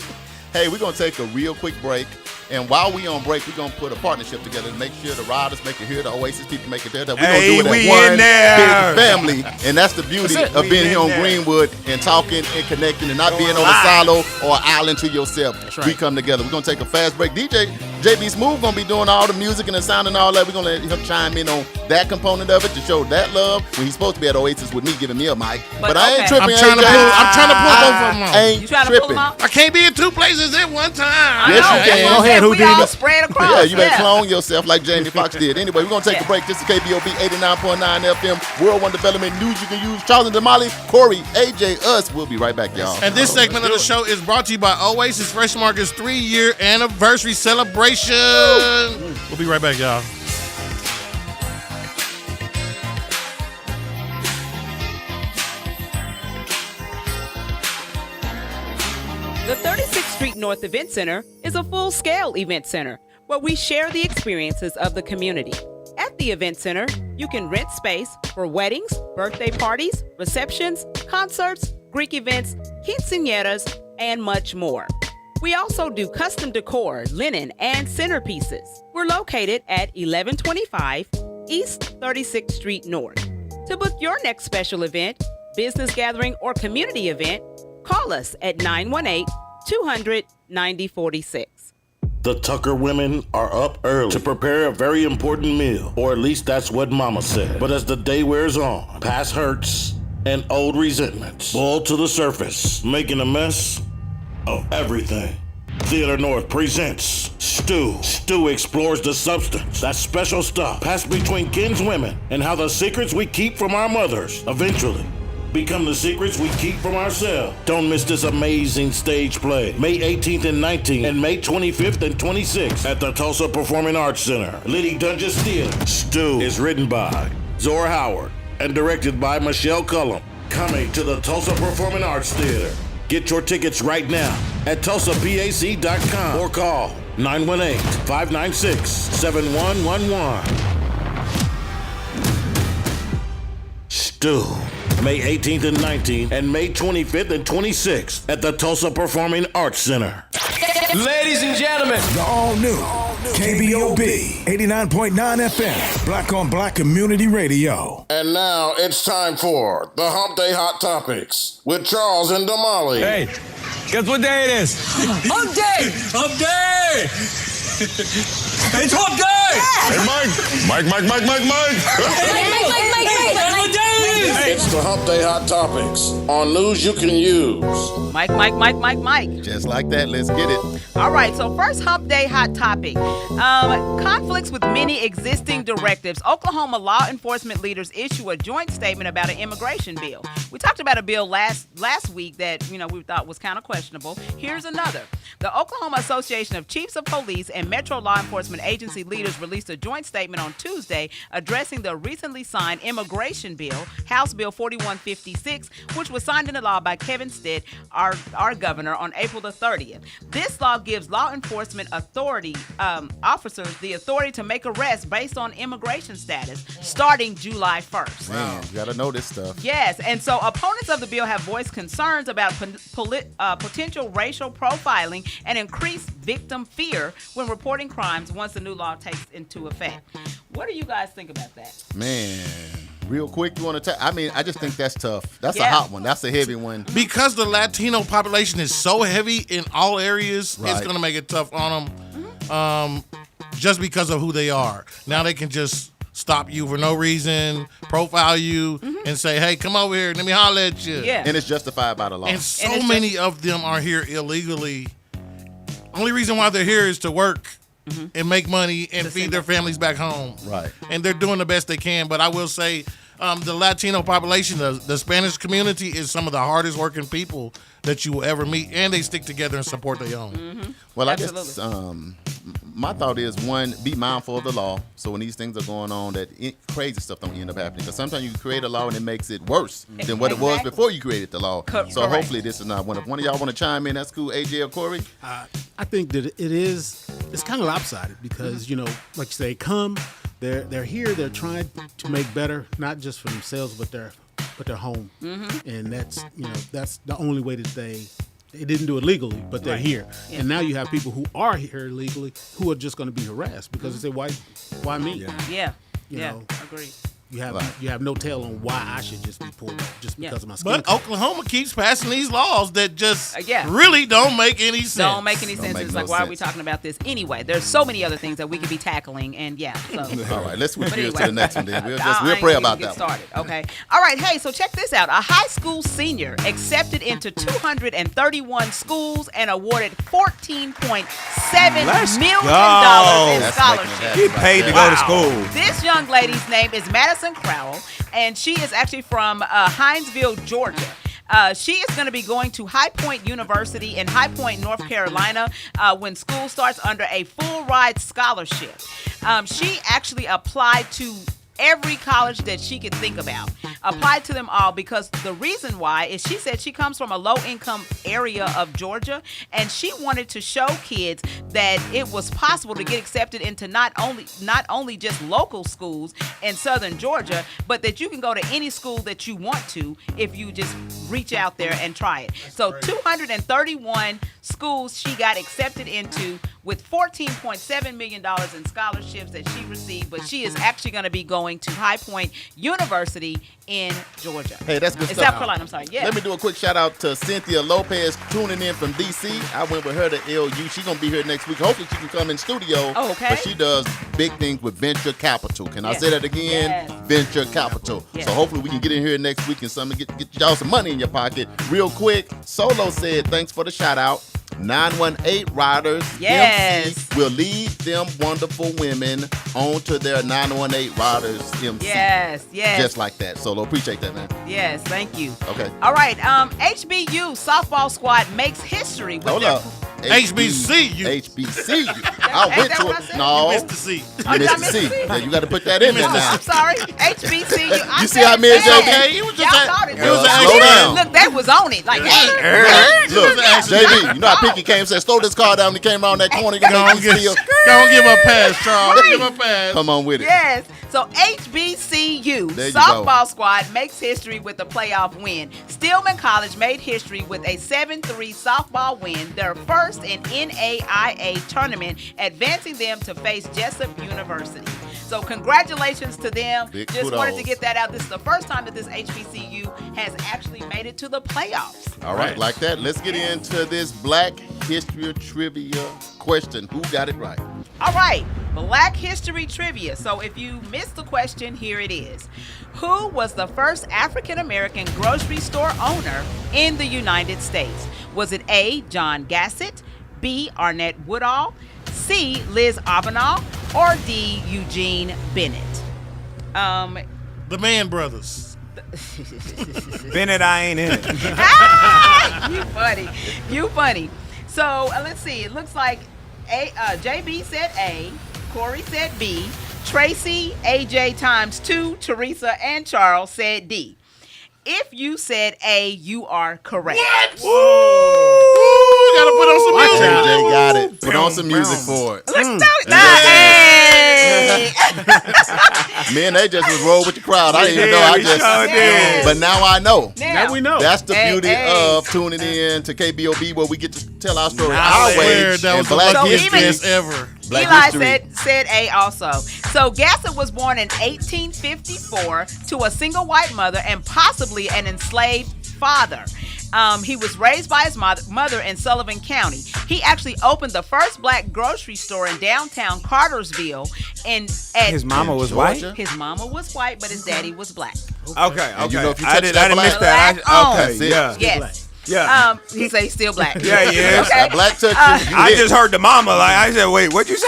Hey, we're going to take a real quick break. And while we on break, we're going to put a partnership together to make sure the riders make it here, the Oasis people make it there. That we're Hey, going to do we it as one in there. big family. And that's the beauty That's it. of We being in here on there. Greenwood and talking and connecting and not being on a live. silo or an island to yourself. right. We come together. We're going to take a fast break. DJ JB Smooth going to be doing all the music and the sound and all that. We're going to let him chime in on that component of it to show that love when he's supposed to be at Oasis with me giving me a mic. But I ain't okay. tripping, I'm trying to AJ. pull both of them off. Ain't you trying to pull tripping. them off? I can't be in two places at one time. Yes, No, you can. that's Go ahead, what we Houdini. all spread across. Yeah, you better clone yourself like Jamie Foxx did. Anyway, we're going to take Yeah. a break. This is KBOB 89.9 FM, World One Development News you can use. Charles and Damali, Corey, AJ, us. We'll be right back, y'all. And this segment of the show is brought to you by Oasis Fresh Market's 3-year anniversary celebration. We'll be right back, y'all. The 36th Street North Event Center is a full-scale event center where we share the experiences of the community. At the event center, you can rent space for weddings, birthday parties, receptions, concerts, Greek events, quinceañeras, and much more. We also do custom decor, linen, and centerpieces. We're located at 1125 East 36th Street North. To book your next special event, business gathering, or community event, call us at 918-200-9046. The Tucker women are up early to prepare a very important meal, or at least that's what Mama said. But as the day wears on, past hurts and old resentments boil to the surface, making a mess of everything. Theater North presents Stew. Stew explores the substance, that special stuff passed between kinswomen, and how the secrets we keep from our mothers eventually become the secrets we keep from ourselves. Don't miss this amazing stage play, May 18th and 19th, and May 25th and 26th at the Tulsa Performing Arts Center, Liddy Dungeons Theater. Stew is written by Zora Howard and directed by Michelle Cullum. Coming to the Tulsa Performing Arts Theater. Get your tickets right now at TulsaPAC.com or call 918-596-7111. Stew, May 18th and 19th, and May 25th and 26th at the Tulsa Performing Arts Center. Ladies and gentlemen, The all new KBOB 89.9 FM, Black on Black Community Radio. And now it's time for the Hump Day Hot Topics with Charles and Damali. hey, guess what day it is? Hump day! Hump day! It's hump day! Hey, Mike! It's the Hump Day Hot Topics on news you can use. Mike. Just like that, let's get it. All right, so first Hump Day hot topic. Conflicts with many existing directives. Oklahoma law enforcement leaders issue a joint statement about an immigration bill. We talked about a bill last week that, we thought was kind of questionable. Here's another. The Oklahoma Association of Chiefs of Police and Metro Law Enforcement Agency leaders released a joint statement on Tuesday addressing the recently signed immigration bill, House Bill 4156, which was signed into law by Kevin Stitt, our governor, on April the 30th. This law gives law enforcement officers the authority to make arrests based on immigration status starting July 1st. Man, you gotta know this stuff. Yes, and so opponents of the bill have voiced concerns about potential racial profiling and increased victim fear when reporting crimes once the new law takes into effect. What do you guys think about that? Man, real quick, you want to I just think that's tough. That's a Yeah. hot one. That's a heavy one. Because the Latino population is so heavy in all areas, it's Right. going to make it tough on them just because of who they are. Now they can just stop you for no reason, profile you, and say, hey, come over here, let me holler at you. Yeah. And it's justified by the law. And so And it's many of them are here illegally. Only reason why they're here is to work and make money and feed their families back home. Right. And they're doing the best they can. But I will say the Latino population, the Spanish community is some of the hardest working people that you will ever meet. And they stick together and support their own. Well, I Absolutely. guess my thought is, one, be mindful of the law. So when these things are going on, that crazy stuff don't end up happening. Because sometimes you create a law and it makes it worse than what it was Exactly. before you created the law. Correct. So hopefully this is not one. If one of y'all want to chime in, that's cool. AJ or Corey? I think that it's kind of lopsided because, like you say, they're here, they're trying to make better, not just for themselves, but their home. And that's the only way that they didn't do it legally, but they're here. Yeah. And now you have people who are here legally who are just going to be harassed because they say, why me? Yeah. You know. Agreed. You have no tell on why I should just be pulled up just because of my skin But color. Oklahoma keeps passing these laws that just Yeah. really don't make any sense. Don't make any sense. make It's no like, why are we sense. talking about this anyway? There's so many other things that we could be tackling, and so. All right, let's switch But gears anyway. to the next one then. We'll I ain't pray gonna about even that get one. started. Okay. All right. Hey, so check this out. A high school senior accepted into 231 schools and awarded $14.7 million in That's scholarships. making it Get paid to go to school. This young lady's name is Madison Crowell, and she is actually from Hinesville, Georgia. She is going to be going to High Point University in High Point, North Carolina, when school starts under a full ride scholarship. She actually applied to every college that she could think about. Applied to them all because the reason why is she said she comes from a low-income area of Georgia, and she wanted to show kids that it was possible to get accepted into not only just local schools in southern Georgia, but that you can go to any school that you want to if you just reach out there and try it. So 231 schools she got accepted into with $14.7 million in scholarships that she received, but she is actually going to be going to High Point University in Georgia. Hey, that's good In stuff. South Carolina, I'm sorry. Yeah. Let me do a quick shout out to Cynthia Lopez tuning in from DC. I went with her to LU. She's gonna be here next week. Hopefully she can come in studio. Oh, okay. But she does big things with venture capital. Can I Yes. say that again? Yes. Venture capital. Yes. So hopefully we can get in here next week and get y'all some money in your pocket. Real quick, Solo said thanks for the shout out. 918 Riders Yes. MC will lead them wonderful women onto their 918 Riders MC. Yes, yes. Just like that. Solo, appreciate that, man. Yes, thank you. Okay. All right, HBU softball squad makes history with Hold their up. HBCU. HBCU. I Ain't went that to what I it. said? No. Missed the C. You missed the C. Yeah, you got to put that in there now. I'm sorry, HBCU. You see how many Okay, he was just Y'all a- thought it. he was an slow down. Look, that was on it. Like, Look, JB, you know how Pinky came and said, slow this car down and he came around that corner. You Go make on, me feel. give him a pass, Charles. Give him a pass. Come on with it. yes. So HBCU There you softball squad makes history with a playoff win. Stillman College made history with a 7-3 softball win, their first in NAIA tournament, advancing them to face Jessup University. So congratulations to them. Big Just wanted to kudos. get that out. This is the first time that this HBCU has actually made it to the playoffs. All right, like that. Let's get into this Black History Trivia question. Who got it right? All right, Black History Trivia. So if you missed the question, here it is. Who was the first African American grocery store owner in the United States? Was it A, John Gassett, B, Arnett Woodall, C, Liz Avenal, or D, Eugene Bennett? The Mann Brothers. Bennett, I ain't in it. You funny. You funny. So let's see. It looks like JB said A, Corey said B, Tracy, AJ times 2, Teresa, and Charles said D. If you said A, you are correct. What? Ooh, gotta put on some music. AJ got it. Put on some music for it. Let's do it. Hey! Me and AJ just roll with the crowd. I didn't even know. I we just. sure did. But now I know. Now we know. That's the Hey, beauty hey. of tuning in to KBOB, where we get to tell our story I our swear way that and was the Black luckiest history. guess ever. Black Eli history. said A also. So Gassett was born in 1854 to a single white mother and possibly an enslaved father. He was raised by his mother in Sullivan County. He actually opened the first black grocery store in downtown Cartersville. His mama was white? Georgia? His mama was white, but his daddy was black. Okay, And okay. you know if you I touch didn't that miss black- that. Black owned. Okay, That's it. yeah. Yes. Yeah. He said he's still black. Yeah, he is. Okay. That black touch you I hit. just heard the mama. Like, I said, wait, what'd you say?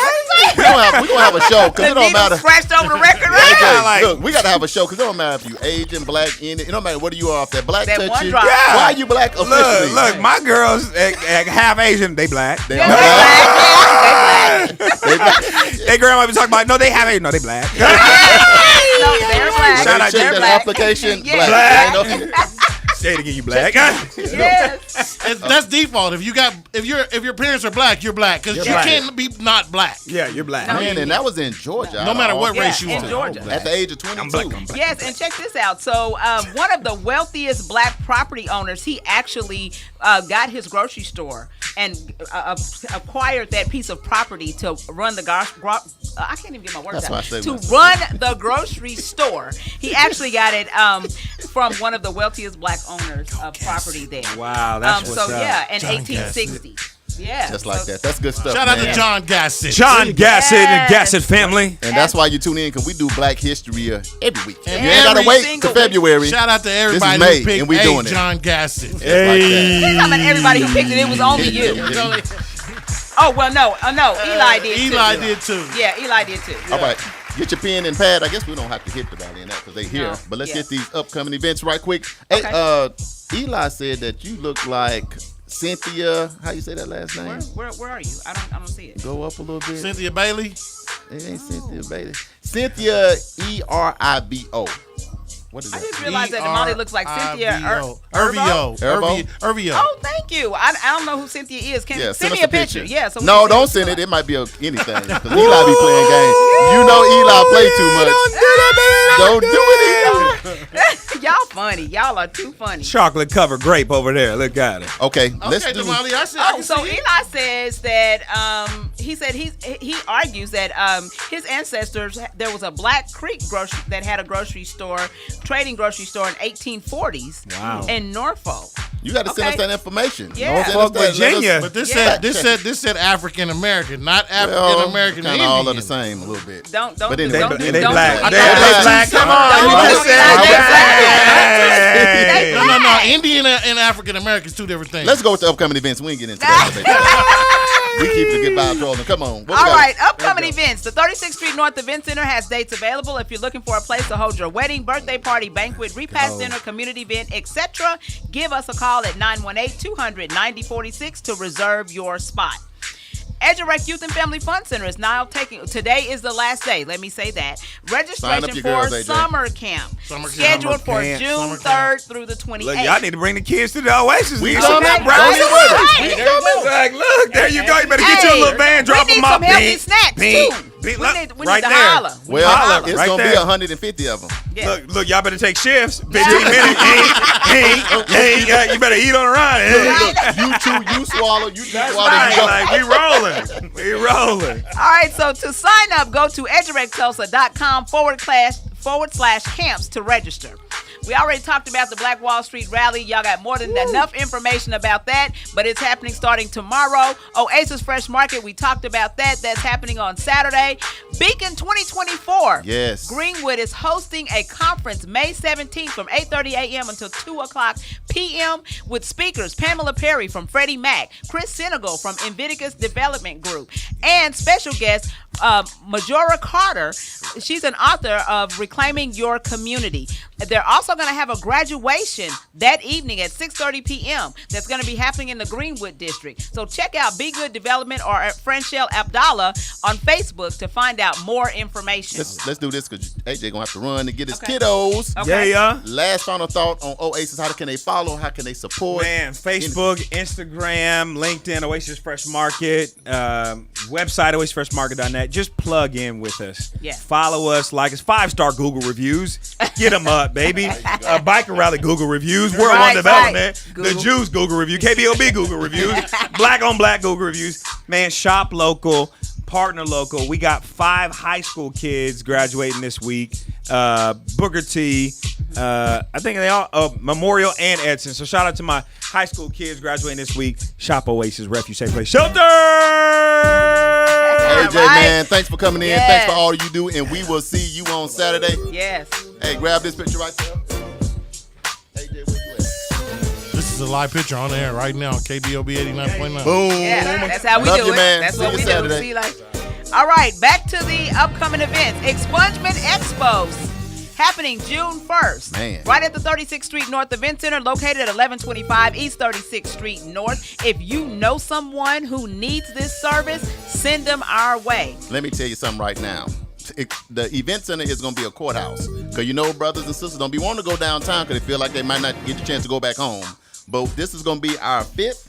we gonna have a show because The it don't needle matter. scratched over the record, AJ, right? Yeah, like- look, we gotta have a show because it don't matter if you Asian, black, Indian. It don't matter what you are. If that black That touch one you, drop. Yeah. why are you black officially? Look, my girls, half Asian, they black. They Yeah, are they black. black. They black. They grandma be talking about, no, they have Asian, no, they black. No, they're black. Shout out Check to They're that black. application. Yeah. Black. Ain't no- Say it again, you black. Yes. That's default. If your parents are black, you're black because you black. can't be not black. Yeah, you're black. Man, and that was in Georgia. No matter what Yeah, race you in are. Georgia. At the age of 22. I'm black. Yes, and check this out. So, one of the wealthiest black property owners, he actually got his grocery store and acquired that piece of property to run the I can't even get my words That's why I out. say To myself. run the grocery store. He actually got it from one of the wealthiest black owners of property there. Wow, that's what's so up. yeah, in John 1860. Yeah. Just like so- that. That's good stuff. Shout out man. to John Gassett. John Gassett and Yes. Gassett family. And that's why you tune in because we do Black History every week. And You ain't gotta every wait single to February. Shout out to everybody May, who picked and we A, doing it. John Gassett. Just like that. You're talking about everybody who picked it. It was only you. Oh well, no, Eli did too. Eli did too. Yeah, Eli did too. All right. Get your pen and pad. I guess we don't have to hit the body in that because they here. No. But let's Yeah. get these upcoming events right quick. Hey, Eli said that you look like Cynthia. How you say that last name? Where are you? I don't see it. Go up a little bit. Cynthia Bailey. It ain't Cynthia, baby. Cynthia Eribo. What is I that? just realized that Damali looks like Cynthia Ervio. Ervo? Oh, thank you. I don't know who Cynthia is. Can Yeah, send us me a a picture. Yeah. So we no, can don't see send what it. she It might be anything. Because Eli be playing games. You know Eli play too much. Don't do it, Eli. like. Y'all funny. Y'all are too funny. Chocolate covered grape over there. Look at it. Okay, let's Okay, do. Damali, I can So see it. Eli says that he argues that his ancestors, there was a Black Creek grocery that had a trading grocery store in 1840s. Wow. In Norfolk. You got to send us that information. Yeah. Send us that. Let us- Virginia. But Yeah. this said African American, not African Well, American kind Indian. of all of the same a little bit. Don't But do anyway, don't do They don't black. do- They don't- black. Come on. Don't You do just that. said They black. black. No. Indian and African American is two different things. Let's go with the upcoming events. We ain't get into that. We keep the good vibes rolling. Come on. What we All got? right, upcoming events. The 36th Street North Event Center has dates available. If you're looking for a place to hold your wedding, birthday party, banquet, repast dinner, community event, etc., give us a call at 918-200-9046 to reserve your spot. EduRec Youth and Family Fun Center is now today is the last day, let me say that. Registration your for girls, AJ. summer camp. Summer camp. Scheduled for Summer camp. June Summer 3rd camp. through the 28th. Look, y'all need to bring the kids to the Oasis. We Get coming. some Don't brownies even with worry. us. We Like, look, there you go. You better get you a little van, drop we them need off. some healthy Pink, snacks, pink, too. pink. We Look, need to right there. holler. Well, Holla, it's right going to be there. 150 of them. Yeah. Look, y'all better take shifts. 15 minutes. You better eat on the ride. You chew, you swallow, you That's swallow, right. you go. Like, we rolling. We rolling. All right, so to sign up, go to edurectulsa.com/camps to register. We already talked about the Black Wall Street Rally. Y'all got more than enough information about that, but it's happening starting tomorrow. Oasis Fresh Market, we talked about that. That's happening on Saturday. Beacon 2024. Yes. Greenwood is hosting a conference May 17th from 8:30 a.m. until 2 o'clock p.m. with speakers Pamela Perry from Freddie Mac, Chris Senegal from Invictus Development Group, and special guest Majora Carter. She's an author of Reclaiming Your Community. They're also going to have a graduation that evening at 6:30 p.m. that's going to be happening in the Greenwood district. So check out Be Good Development or at Franchelle Abdallah on Facebook to find out more information. Let's do this because AJ going to have to run to get his Okay. kiddos. Okay. Yeah. Last final thought on Oasis. How can they follow? How can they support? Man, Facebook, Instagram, LinkedIn, Oasis Fresh Market, website, oasisfreshmarket.net. Just plug in with us. Yeah. Follow us, like us. 5-star Google reviews. Get them up, baby. Biker Rally Google reviews. World Right, One Development. right. The Google. Jews Google review. KBOB Google reviews. Black on Black Google reviews. Man, shop local. Partner local. We got 5 high school kids graduating this week. Booker T. I think they all Memorial and Edson. So shout out to my high school kids graduating this week. Shop Oasis Refuge Safe Place Shelter. AJ, Right. man, thanks for coming in. Yes. Thanks for all you do, and we will see you on Saturday. Yes. Hey, grab this picture right there. AJ, where you at? This is a live picture on the air right now on KBOB 89.9. Boom. Yeah, that's how we Love do you, it. man. That's See what you we Saturday. do. See, like, all right, back to the upcoming events. Expungement Expos happening June 1st. Man. Right at the 36th Street North Event Center, located at 1125 East 36th Street North. If you know someone who needs this service, send them our way. Let me tell you something right now. The event center is going to be a courthouse. Because you know, brothers and sisters don't be wanting to go downtown because they feel like they might not get the chance to go back home. But this is going to be our 5th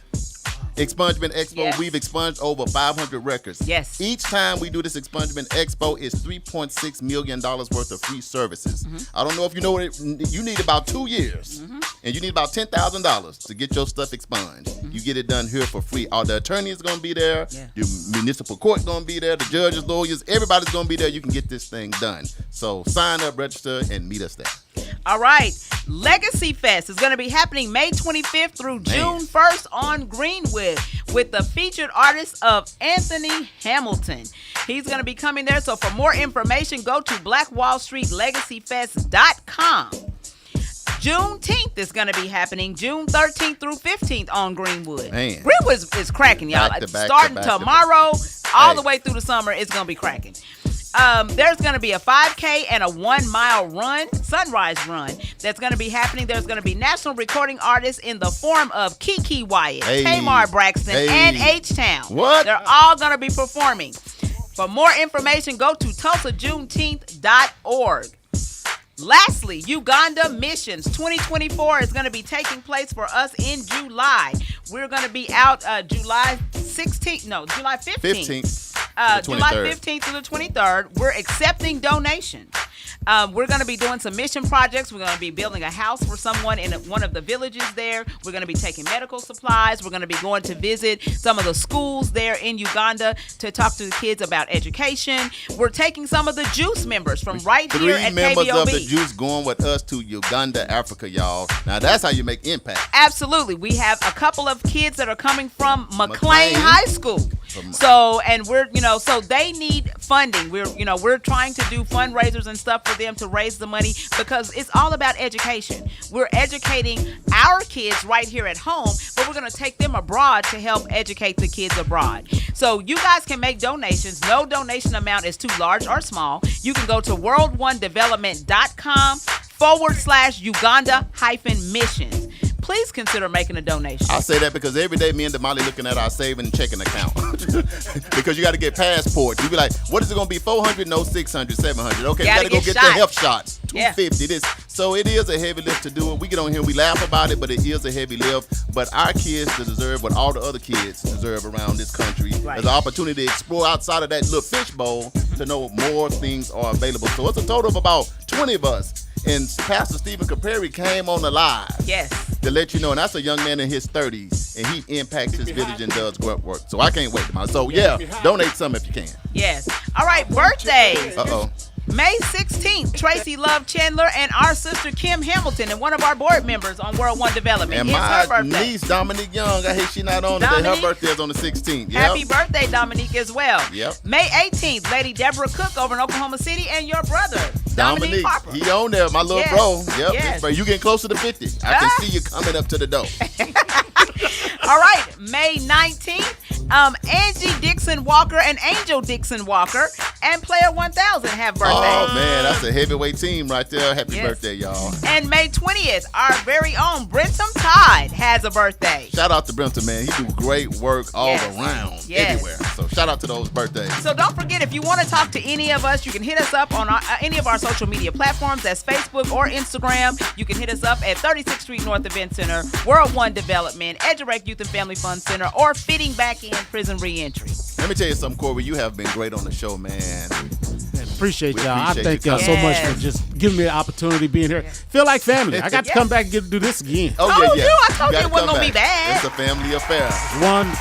Expungement Expo. Yes. We've expunged over 500 records. Yes. Each time we do this Expungement Expo, it's $3.6 million worth of free services. I don't know if you know what you need about 2 years. And you need about $10,000 to get your stuff expunged. You get it done here for free. All the attorneys going to be there. Yeah. The municipal court going to be there. The judges, lawyers, everybody's going to be there. You can get this thing done. So sign up, register, and meet us there. All right. Legacy Fest is going to be happening May 25th through June 1st on Greenwood with the featured artist of Anthony Hamilton. He's going to be coming there. So for more information, go to blackwallstreetlegacyfest.com. Juneteenth is going to be happening June 13th through 15th on Greenwood. Man. Greenwood is cracking, y'all. Back to back to Starting back to tomorrow, all Hey. the way through the summer, it's going to be cracking. There's going to be a 5K and a 1 mile run, sunrise run, that's going to be happening. There's going to be national recording artists in the form of Kiki Wyatt, Hey. Tamar Braxton, Hey. and H-Town. What? They're all going to be performing. For more information, go to TulsaJuneteenth.org. Lastly, Uganda Missions 2024 is going to be taking place for us in July. We're going to be out July 15th. July July 15th through the 23rd. We're accepting donations. We're going to be doing some mission projects. We're going to be building a house for someone in one of the villages there. We're going to be taking medical supplies. We're going to be going to visit some of the schools there in Uganda to talk to the kids about education. We're taking some of the Juice members from right here at KBOB. 3 members of the Juice going with us to Uganda, Africa, y'all. Now, that's how you make impact. Absolutely. We have a couple of kids that are coming from McLean High School. So they need funding. We're trying to do fundraisers and stuff for them to raise the money because it's all about education. We're educating our kids right here at home, but we're going to take them abroad to help educate the kids abroad. So you guys can make donations. No donation amount is too large or small. You can go to world1development.com/Uganda-missions. Please consider making a donation. I say that because every day me and Damali looking at our saving and checking account. Because you got to get passports. You be like, what is it going to be? 400? No, 600, 700. Okay, you got to go get the health shots. 250. This. So it is a heavy lift to do it. We get on here, we laugh about it, but it is a heavy lift. But our kids deserve what all the other kids deserve around this country. Right. There's an opportunity to explore outside of that little fishbowl to know more things are available. So it's a total of about 20 of us. And Pastor Stephen Caperi came on the live. Yes. To let you know, and that's a young man in his 30s, and he impacts his village and does great work. So I can't wait. So donate some if you can. Yes. All right, birthdays. Uh-oh. May 16th, Tracy Love Chandler and our sister Kim Hamilton and one of our board members on World One Development. And it's her my birthday. niece, Dominique Young, I hate she not on today. Her birthday is on the 16th. Yep. Happy birthday, Dominique, as well. Yep. May 18th, Lady Deborah Cook over in Oklahoma City and your brother, Dominique Harper. He on there, my little bro. Yep. Yes. You getting closer to 50. I can see you coming up to the door. All right, May 19th, Angie Dixon Walker and Angel Dixon Walker and Player 1000 have birthdays. Oh, man, that's a heavyweight team right there. Happy birthday, y'all. And May 20th, our very own Brenton Todd has a birthday. Shout out to Brenton, man. He do great work all around, everywhere. So shout out to those birthdays. So don't forget, if you want to talk to any of us, you can hit us up on any of our social media platforms. That's Facebook or Instagram. You can hit us up at 36th Street North Event Center, World One Development, EduRec Youth and Family Fund Center, or Fitting Back In Prison Reentry. Let me tell you something, Corey. You have been great on the show, man. Appreciate y'all. I thank y'all so much for just giving me the opportunity being here. Feel like family. I got to come back and do this again. Oh, yeah. I told you it wasn't going to be bad. It's a family affair. One.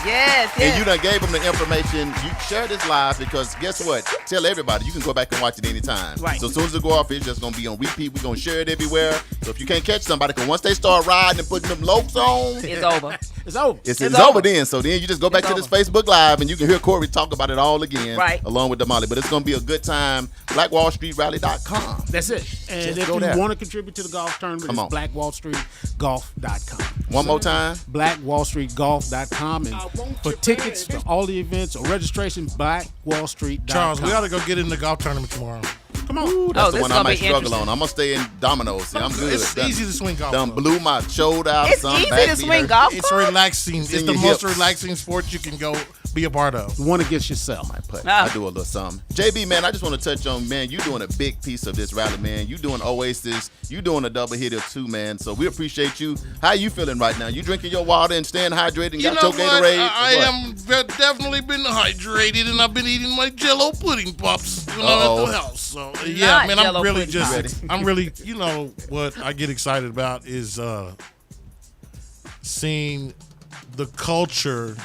Yes. And you done gave them the information. You share this live because guess what? Tell everybody. You can go back and watch it anytime. Right. So as soon as it go off, it's just going to be on repeat. We're going to share it everywhere. So if you can't catch somebody, because once they start riding and putting them lopes on, it's over. It's over. It's over then. So then you just go back to this Facebook Live and you can hear Corey talk about it all again. Right. Along with Damali. But it's going to be a good time. BlackWallStreetRally.com. That's it. And if you want to contribute to the golf tournament, it's BlackWallStreetGolf.com. One more time. BlackWallStreetGolf.com. And for tickets to all the events or registration, BlackWallStreet.com. Charles, we ought to go get in the golf tournament tomorrow. Come on. Ooh, that's the one I might struggle on. I'm going to stay in dominoes. See, I'm good. It's easy to swing golf. Done blew my shoulder out. It's easy to swing golf. It's relaxing. It's the most relaxing sport you can go be a part of. One against yourself. I do a little something. JB, man, I just want to touch on, man, you doing a big piece of this rally, man. You doing Oasis. You doing a double hitter too, man. So we appreciate you. How you feeling right now? You drinking your water and staying hydrated and got your Gatorade? I am definitely been hydrated and I've been eating my Jello pudding pops at the house. So yeah, man, I'm really you know what I get excited about is seeing the culture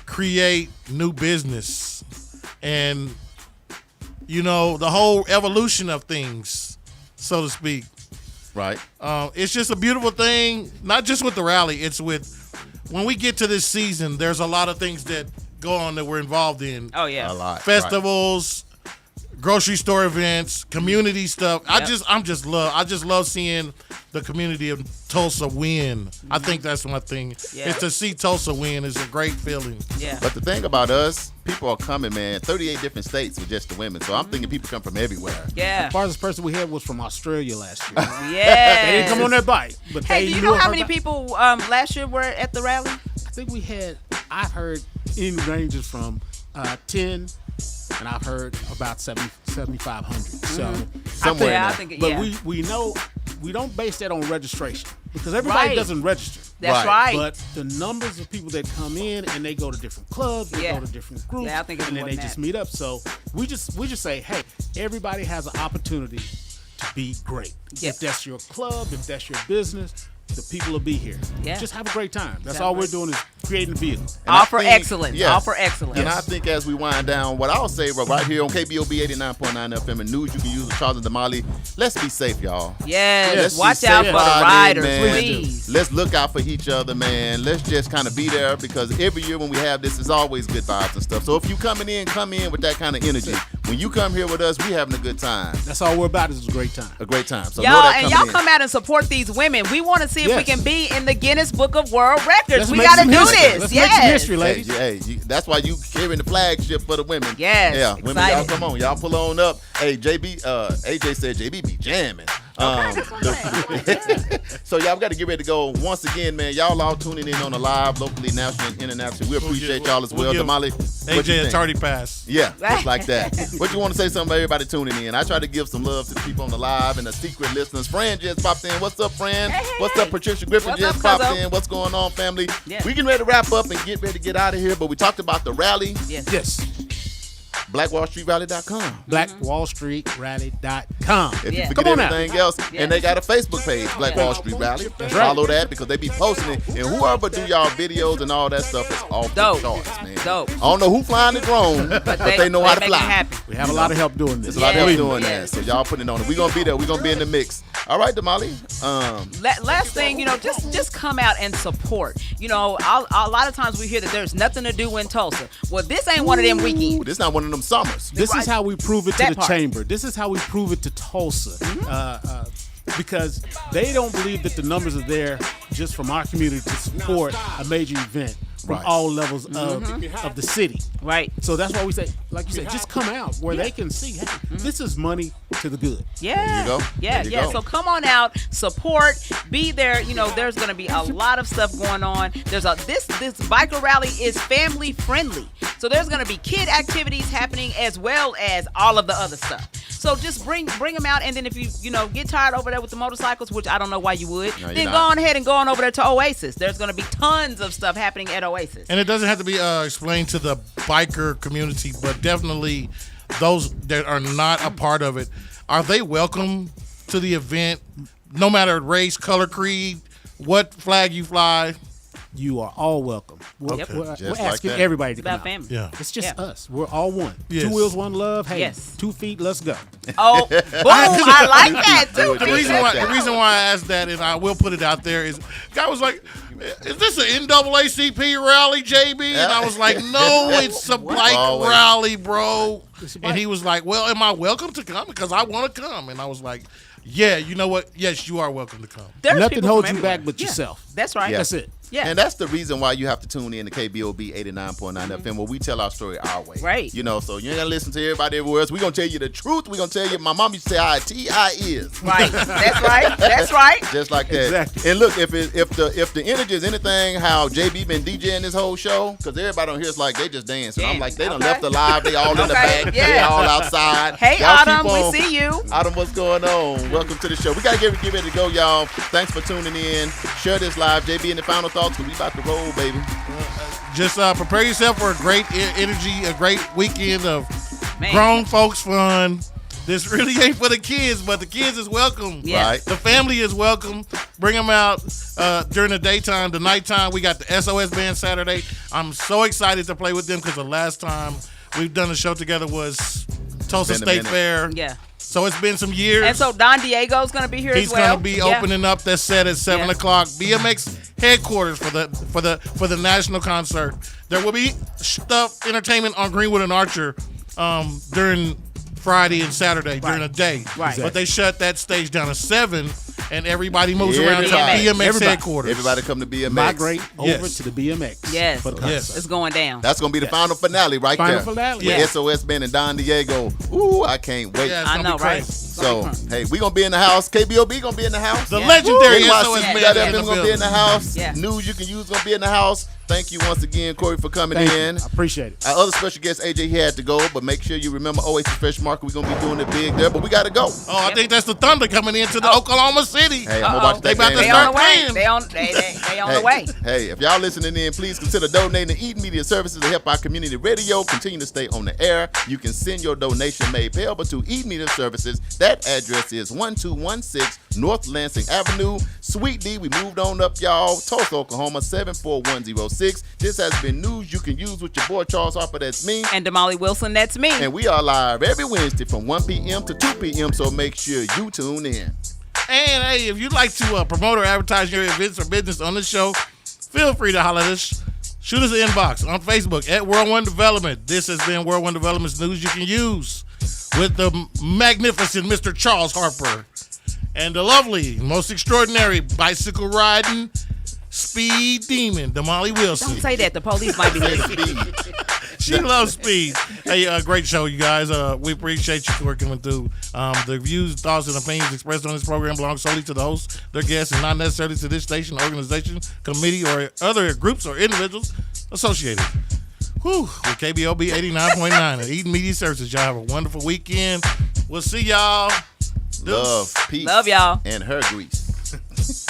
create new business and the whole evolution of things, so to speak. Right. It's just a beautiful thing, not just with the rally. It's with when we get to this season, there's a lot of things that go on that we're involved in. Oh yeah. A lot. Festivals, grocery store events, community stuff. Yep. I just love seeing the community of Tulsa win. I think that's one thing. Yeah. Is to see Tulsa win is a great feeling. Yeah. But the thing about us, people are coming, man. 38 different states with just the women. So I'm thinking people come from everywhere. Yeah. The farthest person we had was from Australia last year. Yeah. They didn't come on their bike. But hey, do you know how many people last year were at the rally? I think I've heard in ranges from 10 and I've heard about 7,500. So Somewhere in I there. think, but yeah. we know we don't base that on registration because everybody Right. doesn't register. That's Right. right. But the numbers of people that come in and they go to different clubs, they Yeah. go to different groups, Yeah, I think it's and then more they than just that. meet up. So we just say, hey, everybody has an opportunity to be great. Yes. If that's your club, if that's your business, the people will be here. Yeah. Just have a great time. That's Have all a we're great- doing is creating a vehicle. And I All for think- excellence. yeah. All for excellence. And I think as we wind down, what I'll say right here on KBOB 89.9 FM and news you can use with Charles and Damali, let's be safe, y'all. Yes. Let's Watch be out safe for the riding, riders, man. please. Let's look out for each other, man. Let's just kind of be there because every year when we have this, it's always good vibes and stuff. So if you come in with that kind of energy. When you come here with us, we having a good time. That's all we're about is a great time. A great time. So know Y'all that and coming y'all in. come out and support these women. We want to see if we Yes. can be in the Guinness Book of World Records. Let's We make got to some do history. this. Let's yes. make some history, Hey, ladies. that's why you carrying the flagship for the women. Yes, Yeah, women, excited. y'all come on. Y'all pull on up. Hey, AJ said JB be jamming. So y'all got to get ready to go. Once again, man, y'all all tuning in on the live, locally, nationally, and internationally. We appreciate y'all as well. We'll give Damali, what you AJ a think? tardy pass. Yeah, just like that. What you want to say something about everybody tuning in? I try to give some love to the people on the live and the secret listeners. Fran just popped in. What's up, Fran? Hey, What's hey. up, Patricia Griffin What's just up, popped cuzzo? in. What's going on, family? Yeah. We getting ready to wrap up and get ready to get out of here, but we talked about the rally. Yes. Yes. BlackWallStreetRally.com. BlackWallStreetRally.com. If you Yeah. forget Come on now. everything else, and they got a Facebook page, Black Wall Street Rally. Follow that because they be posting it, and whoever do y'all videos and all that stuff is off Dope. the charts, man. Dope. I don't know who flying the drone, but they know how to make fly. It happen. We have a lot of help doing this. There's a lot of Yeah. help doing Yeah. that, so y'all putting it on it. We gonna be there. We gonna be in the mix. All right, Damali. Last thing, just come out and support. A lot of times we hear that there's nothing to do in Tulsa. Well, this ain't one of them weekends. This not one of them summers. This is how we prove it to That the part. chamber. This is how we prove it to Tulsa. Because they don't believe that the numbers are there just from our community to support a major event from Right. all levels of the city. Right. So that's why we say, like you said, just come out where they can see, hey, this is money to the good. Yeah. There you go. Yeah, There you yeah. go. So come on out, support, be there. There's gonna be a lot of stuff going on. This biker rally is family friendly. So there's gonna be kid activities happening as well as all of the other stuff. So just bring them out, and then if you get tired over there with the motorcycles, which I don't know why you would, No, you're then not. go on ahead and go on over there to Oasis. There's gonna be tons of stuff happening at Oasis. And it doesn't have to be explained to the biker community, but definitely those that are not a part of it, are they welcome to the event, no matter race, color, creed, what flag you fly? You are all welcome. We're, Yep. we're, Just we're like asking that. everybody It's to come about out. family. Yeah. It's just Yeah. us. We're all one. Yes. 2 wheels, 1 love. Hey, Yes. 2 feet, let's go. Oh, boom! I like that too. The The reason like why that. the reason why I asked that, and I will put it out there, is guy was like, "Is this an NAACP rally, JB?" And I was like, "No, it's a bike Always. rally, bro." And he was like, "Well, am I welcome to come? Because I want to come." And I was like, "Yeah, you know what? Yes, you are welcome to come." There's Nothing people holds from you back everywhere. but Yeah. yourself. That's right. Yeah. That's it. Yeah. And that's the reason why you have to tune in to KBOB 89.9 FM where we tell our story our way. Right. So you ain't got to listen to everybody everywhere else. We're going to tell you the truth. We're going to tell you, my mom used to say how a T.I. is. Right. That's right. That's right. Just like that. Exactly. And look, if the energy is anything, how JB been DJing this whole show, because everybody on here is like they just dancing. I'm like, they done Okay. left the live. They all in the Okay, back. yeah. They all outside. Hey, Y'all keep Autumn, we on. see you. Autumn, what's going on? Welcome to the show. We got to get ready to go, y'all. Thanks for tuning in. Share this live. JB, any final thoughts? Because we about to roll, baby. Just prepare yourself for a great energy, a great weekend of Man. grown folks fun. This really ain't for the kids, but the kids is welcome. Yeah. Right. The family is welcome. Bring them out during the daytime. The nighttime, we got the SOS Band Saturday. I'm so excited to play with them because the last time we've done a show together was Tulsa Been a State minute. Fair. Yeah. So it's been some years. And so Don Diego's going to be here He's as well. going to be Yeah. opening up that set at 7 Yeah. o'clock. BMX headquarters for the national concert. There will be stuff entertainment on Greenwood and Archer during Friday and Saturday during the day. Right. But they shut that stage down at 7, and everybody moves around to Everybody. BMX headquarters. Everybody come to BMX. Migrate over Yes. to the BMX. Yes. For the concert. Yes. It's going down. That's going to be the final finale right Final there. finale. With Yeah. SOS Band and Don Diego. Ooh, I can't wait. Yeah, it's I gonna know, be right? crazy. So, hey, we going to be in the house. KBOB going to be in the house. The Yeah. legendary NYC SOS Yeah, Band got is FM in the going to be in the building. house. Yeah. News you can use going to be in the house. Thank you once again, Corey, for coming Thank in. you. I appreciate it. Our other special guest, AJ, he had to go, but make sure you remember Oasis Fresh Market. We're going to be doing it big there, but we got to go. Oh, I think that's the Thunder coming into the Oklahoma City. Hey, I'm going to watch They that about game. to They start on the way. playing. They on the way. Hey, if y'all listening in, please consider donating to Eden Media Services to help our community radio continue to stay on the air. You can send your donation made payable to Eden Media Services. That address is 1216 North Lansing Avenue, Suite D. We moved on up, y'all. Tulsa, Oklahoma, 74106. This has been news you can use with your boy Charles Harper. That's me. And Damali Wilson, that's me. And we are live every Wednesday from 1 p.m. to 2 p.m. So make sure you tune in. And hey, if you'd like to promote or advertise your events or business on the show, feel free to holler at us. Shoot us an inbox on Facebook at World One Development. This has been World One Development's news you can use with the magnificent Mr. Charles Harper and the lovely, most extraordinary bicycle riding speed demon, Damali Wilson. Don't say that. The police might be listening. She loves speed. Hey, great show, you guys. We appreciate you for coming through. The views, thoughts, and opinions expressed on this program belong solely to the hosts, their guests, and not necessarily to this station, organization, committee, or other groups or individuals associated. Whew, with KBOB 89.9 and Eden Media Services. Y'all have a wonderful weekend. We'll see y'all. Love, peace, Love y'all. and her grease.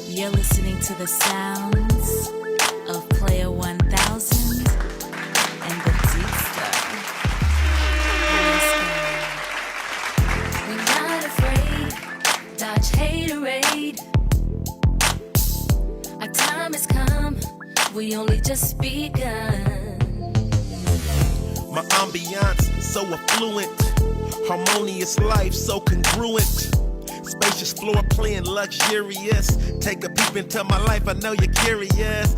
You're listening to the sounds of Player 1000 and the Deep Star. We're not afraid, dodge haterade. Our time has come, we only just begun. My ambiance so affluent, harmonious life so congruent. Spacious floor plan luxurious. Take a peep into my life, I know you're curious.